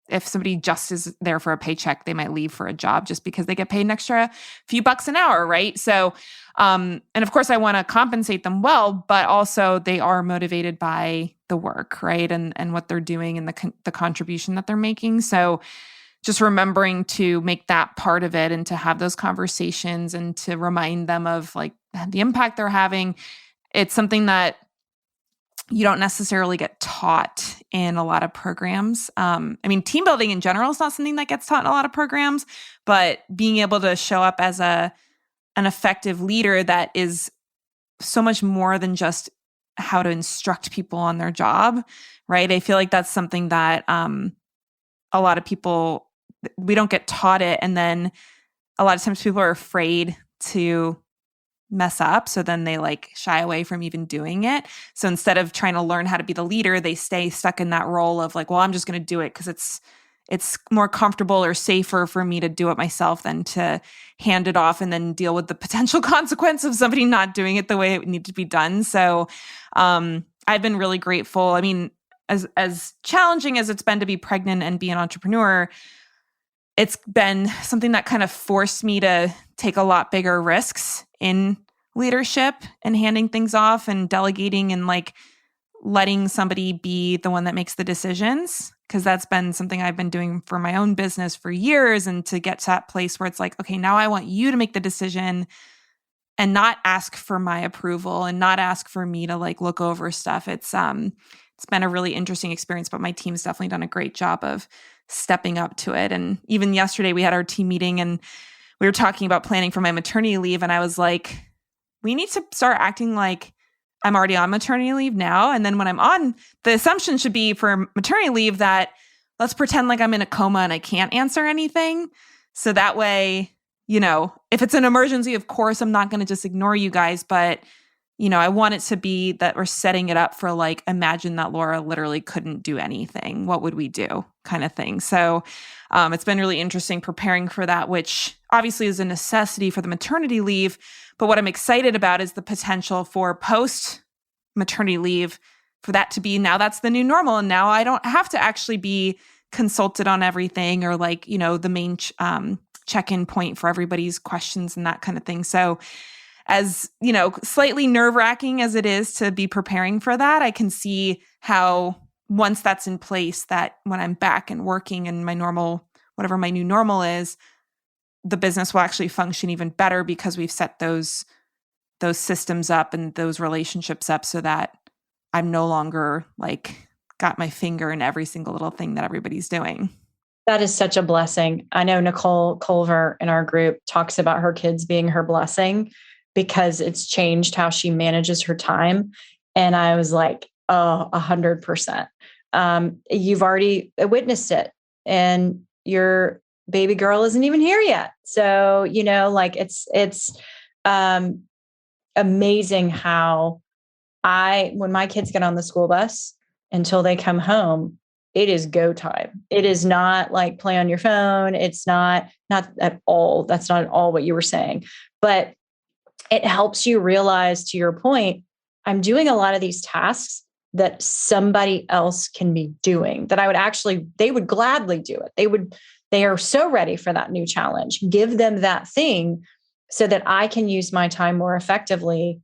Speaker 1: if somebody just is there for a paycheck, they might leave for a job just because they get paid an extra few bucks an hour, right? So, and of course I want to compensate them well, but also they are motivated by the work, right? And what they're doing and the contribution that they're making. So just remembering to make that part of it and to have those conversations and to remind them of like the impact they're having. It's something that you don't necessarily get taught in a lot of programs. Team building in general is not something that gets taught in a lot of programs, but being able to show up as an effective leader that is so much more than just how to instruct people on their job, right? I feel like that's something that a lot of people, we don't get taught it. And then a lot of times people are afraid to mess up. So then they like shy away from even doing it. So instead of trying to learn how to be the leader, they stay stuck in that role of like, well, I'm just going to do it because it's more comfortable or safer for me to do it myself than to hand it off and then deal with the potential consequence of somebody not doing it the way it needs to be done. So I've been really grateful. I mean, as challenging as it's been to be pregnant and be an entrepreneur, it's been something that kind of forced me to take a lot bigger risks in leadership and handing things off and delegating and like letting somebody be the one that makes the decisions. Because that's been something I've been doing for my own business for years. And to get to that place where it's like, okay, now I want you to make the decision and not ask for my approval and not ask for me to like look over stuff. It's been a really interesting experience, but my team's definitely done a great job of stepping up to it. And even yesterday we had our team meeting and we were talking about planning for my maternity leave. And I was like, we need to start acting like I'm already on maternity leave now. And then when I'm on, the assumption should be for maternity leave that let's pretend like I'm in a coma and I can't answer anything. So that way, if it's an emergency, of course, I'm not going to just ignore you guys, but I want it to be that we're setting it up for like, imagine that Laura literally couldn't do anything. What would we do? Kind of thing. So it's been really interesting preparing for that, which obviously is a necessity for the maternity leave. But what I'm excited about is the potential for post-maternity leave for that to be, now that's the new normal. And now I don't have to actually be consulted on everything or like, the main check-in point for everybody's questions and that kind of thing. So as, slightly nerve-wracking as it is to be preparing for that, I can see how once that's in place, that when I'm back and working in my normal, whatever my new normal is, the business will actually function even better because we've set those systems up and those relationships up so that I'm no longer like got my finger in every single little thing that everybody's doing.
Speaker 2: That is such a blessing. I know Nicole Culver in our group talks about her kids being her blessing because it's changed how she manages her time. And I was like, oh, 100%. You've already witnessed it and your baby girl isn't even here yet. So, like it's amazing how when my kids get on the school bus until they come home, it is go time. It is not like play on your phone. It's not at all. That's not at all what you were saying, but it helps you realize, to your point, I'm doing a lot of these tasks that somebody else can be doing that they would gladly do it. They are so ready for that new challenge. Give them that thing so that I can use my time more effectively,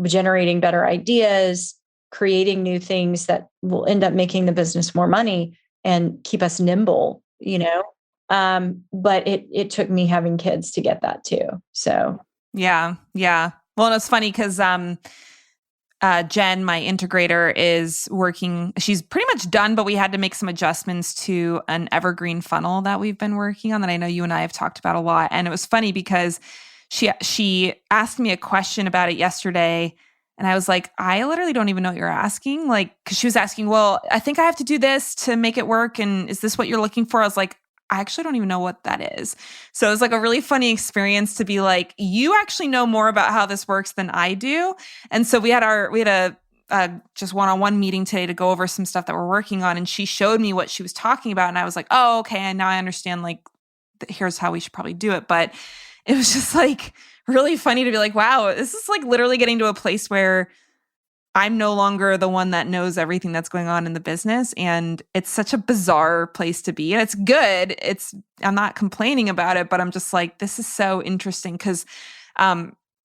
Speaker 2: generating better ideas, creating new things that will end up making the business more money and keep us nimble, but it took me having kids to get that too. So. Yeah.
Speaker 1: Well, it's funny because Jen, my integrator, is working. She's pretty much done, but we had to make some adjustments to an evergreen funnel that we've been working on that I know you and I have talked about a lot. And it was funny because she asked me a question about it yesterday. And I was like, I literally don't even know what you're asking. Like, because she was asking, well, I think I have to do this to make it work. And is this what you're looking for? I was like, I actually don't even know what that is. So it was like a really funny experience to be like, you actually know more about how this works than I do. And so we had a just one-on-one meeting today to go over some stuff that we're working on. And she showed me what she was talking about. And I was like, oh, okay. And now I understand, like, here's how we should probably do it. But it was just like really funny to be like, wow, this is like literally getting to a place where I'm no longer the one that knows everything that's going on in the business. And it's such a bizarre place to be. And it's good. I'm not complaining about it, but I'm just like, this is so interesting because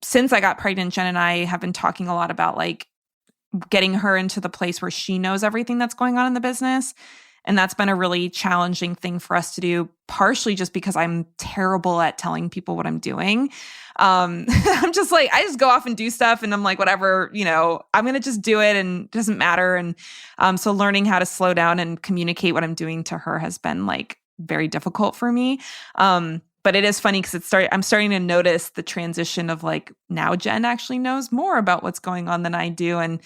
Speaker 1: since I got pregnant, Jen and I have been talking a lot about like getting her into the place where she knows everything that's going on in the business. And that's been a really challenging thing for us to do, partially just because I'm terrible at telling people what I'm doing. I'm just like, I just go off and do stuff and I'm like, whatever, I'm going to just do it and it doesn't matter. And so learning how to slow down and communicate what I'm doing to her has been like very difficult for me. But it is funny because I'm starting to notice the transition of like now Jen actually knows more about what's going on than I do. And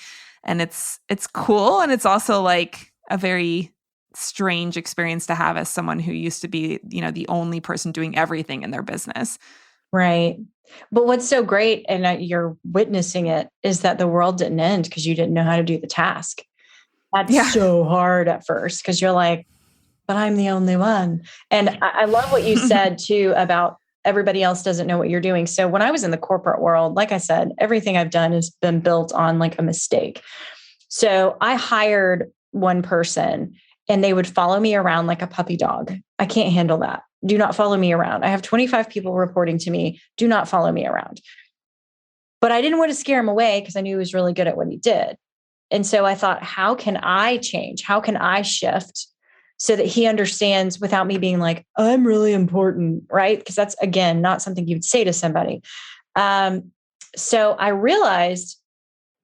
Speaker 1: it's cool. And it's also like a very strange experience to have as someone who used to be, the only person doing everything in their business.
Speaker 2: Right. But what's so great, and you're witnessing it, is that the world didn't end because you didn't know how to do the task. That's so hard at first because you're like, but I'm the only one. And I love what you said too about everybody else doesn't know what you're doing. So when I was in the corporate world, like I said, everything I've done has been built on like a mistake. So I hired one person and they would follow me around like a puppy dog. I can't handle that. Do not follow me around. I have 25 people reporting to me. Do not follow me around. But I didn't want to scare him away because I knew he was really good at what he did. And so I thought, how can I change? How can I shift so that he understands without me being like, I'm really important, right? Because that's, again, not something you would say to somebody. So I realized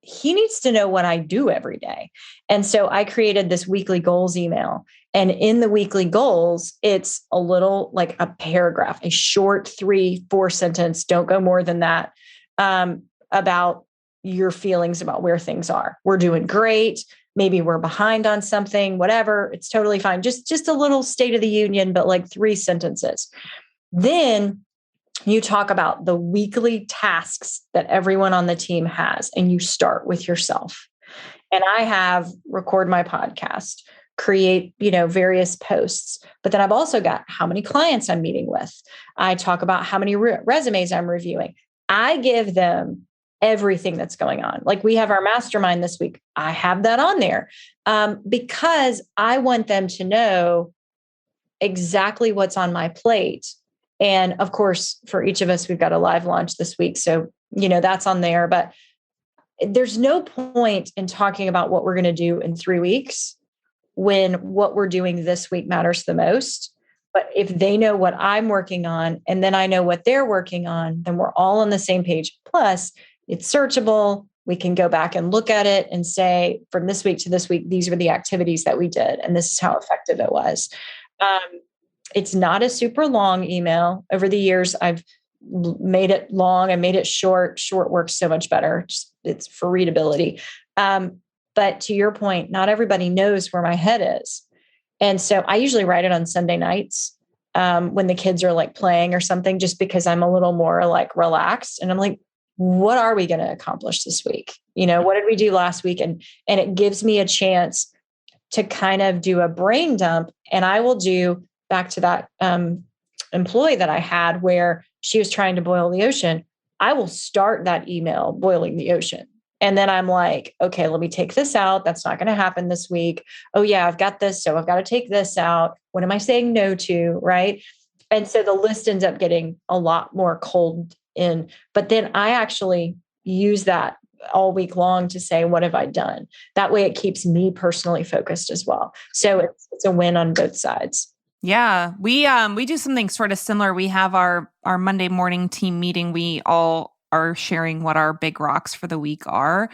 Speaker 2: he needs to know what I do every day. And so I created this weekly goals email. And in the weekly goals, it's a little like a paragraph, a short 3-4 sentence, don't go more than that, about your feelings about where things are. We're doing great. Maybe we're behind on something, whatever. It's totally fine. Just a little state of the union, but like 3 sentences. Then you talk about the weekly tasks that everyone on the team has, and you start with yourself. And I have record my podcast, create, various posts, but then I've also got how many clients I'm meeting with. I talk about how many resumes I'm reviewing. I give them everything that's going on. Like we have our mastermind this week. I have that on there because I want them to know exactly what's on my plate. And of course, for each of us, we've got a live launch this week. So, that's on there, but there's no point in talking about what we're going to do in 3 weeks when what we're doing this week matters the most. But if they know what I'm working on, and then I know what they're working on, then we're all on the same page. Plus, it's searchable. We can go back and look at it and say, from this week to this week, these were the activities that we did, and this is how effective it was. It's not a super long email. Over the years, I've made it long. I made it short. Short works so much better. It's for readability. But to your point, not everybody knows where my head is. And so I usually write it on Sunday nights when the kids are like playing or something, just because I'm a little more like relaxed. And I'm like, what are we going to accomplish this week? What did we do last week? And it gives me a chance to kind of do a brain dump. And I will do back to that employee that I had where she was trying to boil the ocean. I will start that email boiling the ocean. And then I'm like, okay, let me take this out. That's not going to happen this week. Oh yeah, I've got this. So I've got to take this out. What am I saying no to? Right. And so the list ends up getting a lot more cold in, but then I actually use that all week long to say, what have I done? That way it keeps me personally focused as well. So it's a win on both sides.
Speaker 1: Yeah, we do something sort of similar. We have our Monday morning team meeting. We all are sharing what our big rocks for the week are.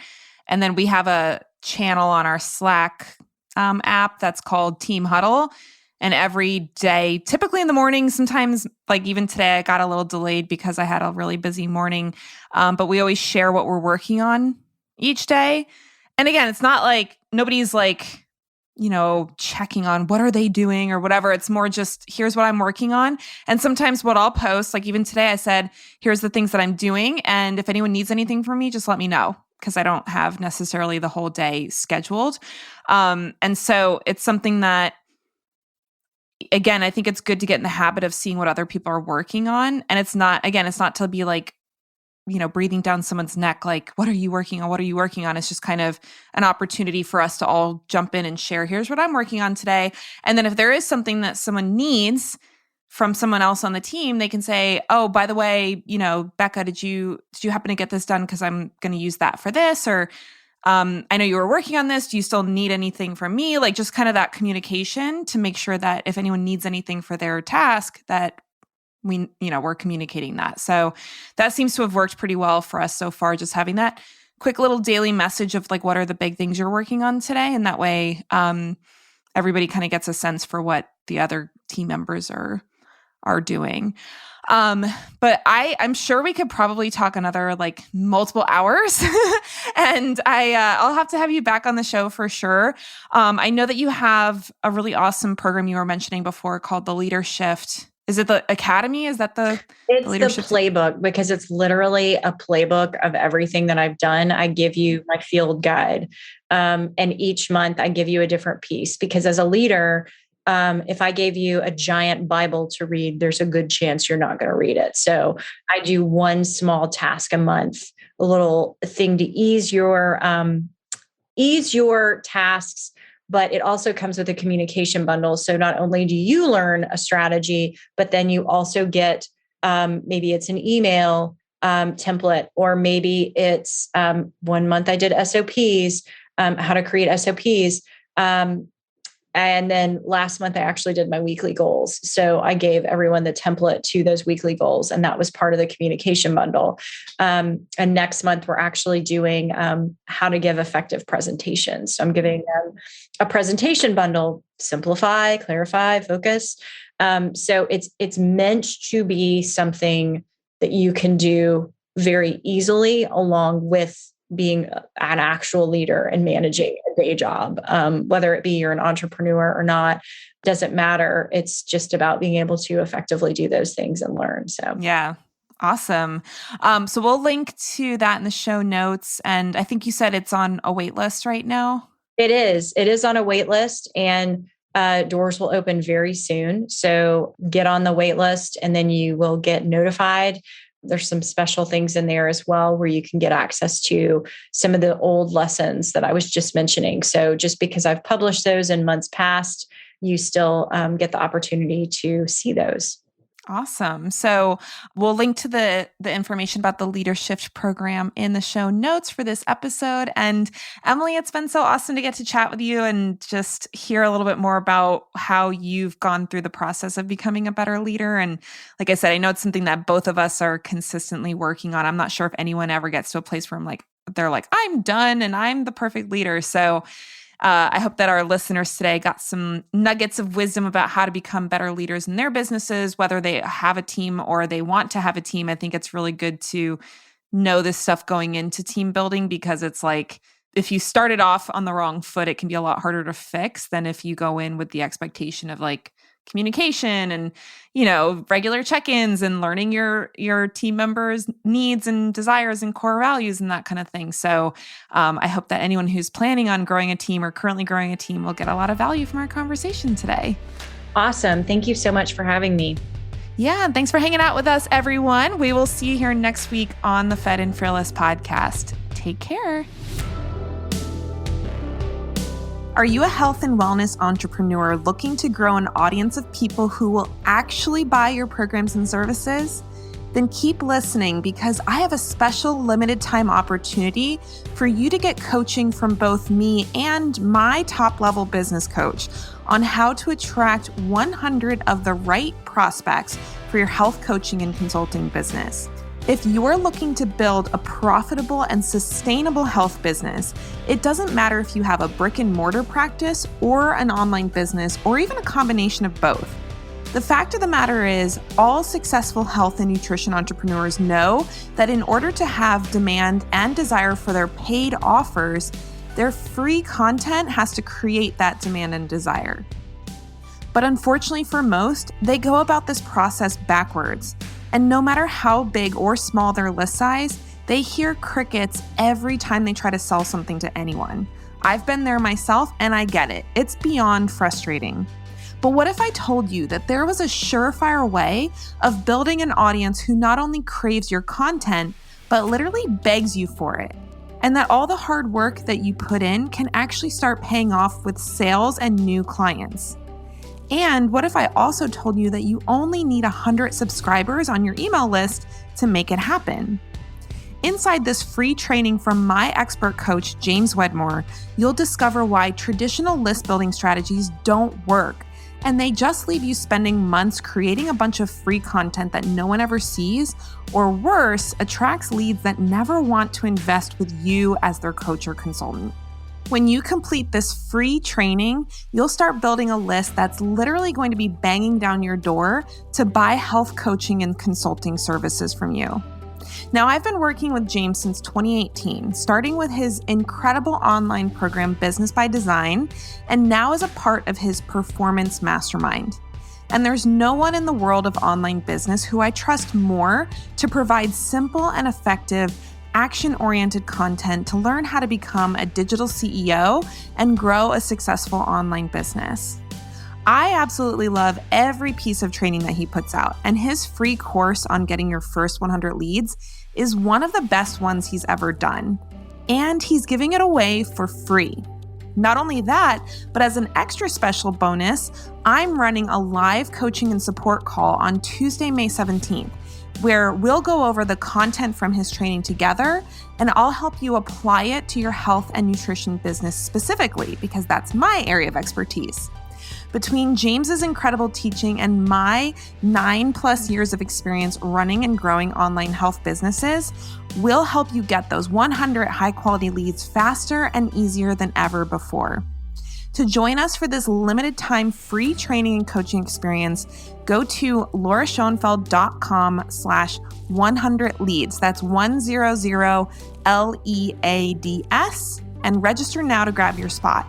Speaker 1: And then we have a channel on our Slack app that's called Team Huddle. And every day, typically in the morning, sometimes like even today, I got a little delayed because I had a really busy morning. But we always share what we're working on each day. And again, it's not like nobody's like, checking on what are they doing or whatever. It's more just, here's what I'm working on. And sometimes what I'll post, like even today, I said, here's the things that I'm doing. And if anyone needs anything from me, just let me know, because I don't have necessarily the whole day scheduled. And so it's something that again, I think it's good to get in the habit of seeing what other people are working on. And it's not to be like, breathing down someone's neck, like, what are you working on? What are you working on? It's just kind of an opportunity for us to all jump in and share, here's what I'm working on today. And then if there is something that someone needs from someone else on the team, they can say, oh, by the way, Becca, did you happen to get this done? Because I'm going to use that for this. Or I know you were working on this. Do you still need anything from me? Like just kind of that communication to make sure that if anyone needs anything for their task, that we're communicating that. So that seems to have worked pretty well for us so far, just having that quick little daily message of like, what are the big things you're working on today? And that way, everybody kind of gets a sense for what the other team members are doing. But I'm sure we could probably talk another like multiple hours and I'll have to have you back on the show for sure. I know that you have a really awesome program you were mentioning before called the Leader Shift. Is it the Academy? Is that
Speaker 2: It's the playbook, because it's literally a playbook of everything that I've done. I give you my field guide. And each month I give you a different piece, because as a leader, if I gave you a giant Bible to read, there's a good chance you're not going to read it. So I do one small task a month, a little thing to ease your tasks. But it also comes with a communication bundle. So not only do you learn a strategy, but then you also get, maybe it's an email template, or maybe it's 1 month I did SOPs, how to create SOPs. And then last month I actually did my weekly goals. So I gave everyone the template to those weekly goals, and that was part of the communication bundle. And next month we're actually doing how to give effective presentations. So I'm giving them a presentation bundle: simplify, clarify, focus. So it's meant to be something that you can do very easily, along with being an actual leader and managing a day job. Whether it be you're an entrepreneur or not, doesn't matter. It's just about being able to effectively do those things and learn. So
Speaker 1: yeah. Awesome. So we'll link to that in the show notes. And I think you said it's on a wait list right now.
Speaker 2: It is on a wait list, and doors will open very soon. So get on the wait list and then you will get notified. There's some special things in there as well where you can get access to some of the old lessons that I was just mentioning. So just because I've published those in months past, you still get the opportunity to see those.
Speaker 1: Awesome. So we'll link to the information about the Leader Shift program in the show notes for this episode. And Emily, it's been so awesome to get to chat with you and just hear a little bit more about how you've gone through the process of becoming a better leader. And like I said, I know it's something that both of us are consistently working on. I'm not sure if anyone ever gets to a place where they're like, I'm done and I'm the perfect leader. So I hope that our listeners today got some nuggets of wisdom about how to become better leaders in their businesses, whether they have a team or they want to have a team. I think it's really good to know this stuff going into team building, because it's like, if you started off on the wrong foot, it can be a lot harder to fix than if you go in with the expectation of like communication and, regular check-ins and learning your team members' needs and desires and core values and that kind of thing. So I hope that anyone who's planning on growing a team or currently growing a team will get a lot of value from our conversation today.
Speaker 2: Awesome. Thank you so much for having me.
Speaker 1: Yeah, and thanks for hanging out with us, everyone. We will see you here next week on the Fed and Fearless podcast. Take care. Are you a health and wellness entrepreneur looking to grow an audience of people who will actually buy your programs and services? Then keep listening, because I have a special limited time opportunity for you to get coaching from both me and my top level business coach on how to attract 100 of the right prospects for your health coaching and consulting business. If you're looking to build a profitable and sustainable health business, it doesn't matter if you have a brick and mortar practice or an online business or even a combination of both. The fact of the matter is, all successful health and nutrition entrepreneurs know that in order to have demand and desire for their paid offers, their free content has to create that demand and desire. But unfortunately for most, they go about this process backwards. And no matter how big or small their list size, they hear crickets every time they try to sell something to anyone. I've been there myself and I get it. It's beyond frustrating. But what if I told you that there was a surefire way of building an audience who not only craves your content, but literally begs you for it? And that all the hard work that you put in can actually start paying off with sales and new clients? And what if I also told you that you only need 100 subscribers on your email list to make it happen? Inside this free training from my expert coach, James Wedmore, you'll discover why traditional list building strategies don't work, and they just leave you spending months creating a bunch of free content that no one ever sees, or worse, attracts leads that never want to invest with you as their coach or consultant. When you complete this free training, you'll start building a list that's literally going to be banging down your door to buy health coaching and consulting services from you. Now, I've been working with James since 2018, starting with his incredible online program, Business by Design, and now as a part of his Performance Mastermind. And there's no one in the world of online business who I trust more to provide simple and effective, action-oriented content to learn how to become a digital CEO and grow a successful online business. I absolutely love every piece of training that he puts out, and his free course on getting your first 100 leads is one of the best ones he's ever done. And he's giving it away for free. Not only that, but as an extra special bonus, I'm running a live coaching and support call on Tuesday, May 17th, where we'll go over the content from his training together, and I'll help you apply it to your health and nutrition business specifically, because that's my area of expertise. Between James's incredible teaching and my 9+ years of experience running and growing online health businesses, we'll help you get those 100 high-quality leads faster and easier than ever before. To join us for this limited time free training and coaching experience, go to lauraschoenfeld.com/100 leads. That's 100 LEADS, and register now to grab your spot.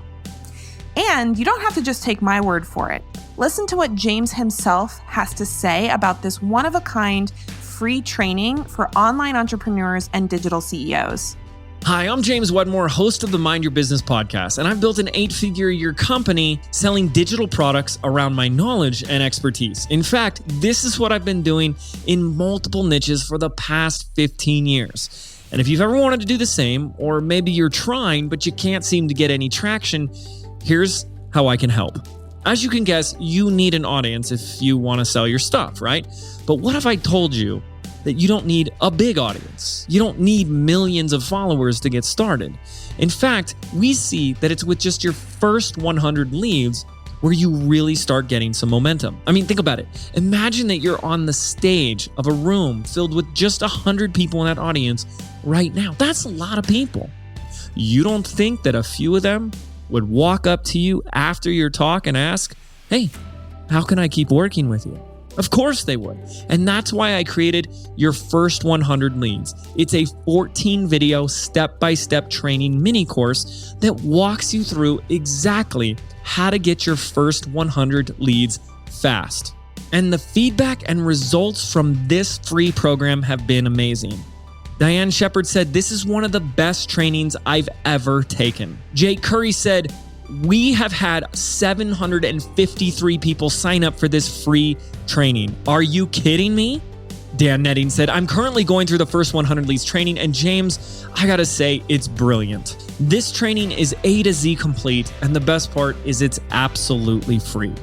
Speaker 1: And you don't have to just take my word for it. Listen to what James himself has to say about this one-of-a-kind free training for online entrepreneurs and digital CEOs.
Speaker 3: Hi, I'm James Wedmore, host of the Mind Your Business podcast, and I've built an 8-figure-a-year company selling digital products around my knowledge and expertise. In fact, this is what I've been doing in multiple niches for the past 15 years. And if you've ever wanted to do the same, or maybe you're trying, but you can't seem to get any traction, here's how I can help. As you can guess, you need an audience if you want to sell your stuff, right? But what if I told you that you don't need a big audience? You don't need millions of followers to get started. In fact, we see that it's with just your first 100 leads where you really start getting some momentum. I mean, think about it. Imagine that you're on the stage of a room filled with just 100 people in that audience right now. That's a lot of people. You don't think that a few of them would walk up to you after your talk and ask, "Hey, how can I keep working with you?" Of course they would. And that's why I created your first 100 leads. It's a 14-video step-by-step training mini course that walks you through exactly how to get your first 100 leads fast. And the feedback and results from this free program have been amazing. Diane Shepard said, "This is one of the best trainings I've ever taken." Jake Curry said, "We have had 753 people sign up for this free training. Are you kidding me?" Dan Netting said, "I'm currently going through the first 100 leads training, and James, I gotta say, it's brilliant. This training is A to Z complete, and the best part is it's absolutely free."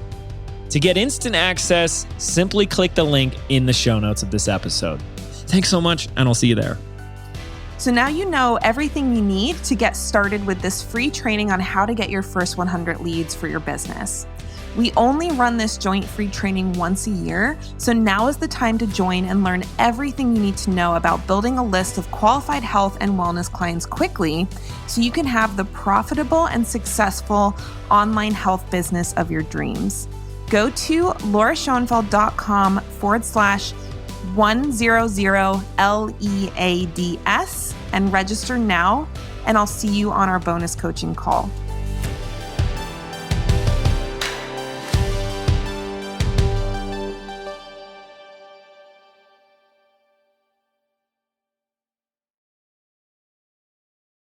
Speaker 3: To get instant access, simply click the link in the show notes of this episode. Thanks so much, and I'll see you there.
Speaker 1: So now you know everything you need to get started with this free training on how to get your first 100 leads for your business. We only run this joint free training once a year, so now is the time to join and learn everything you need to know about building a list of qualified health and wellness clients quickly so you can have the profitable and successful online health business of your dreams. Go to lauraschoenfeld.com/100 LEADS and register now, and I'll see you on our bonus coaching call.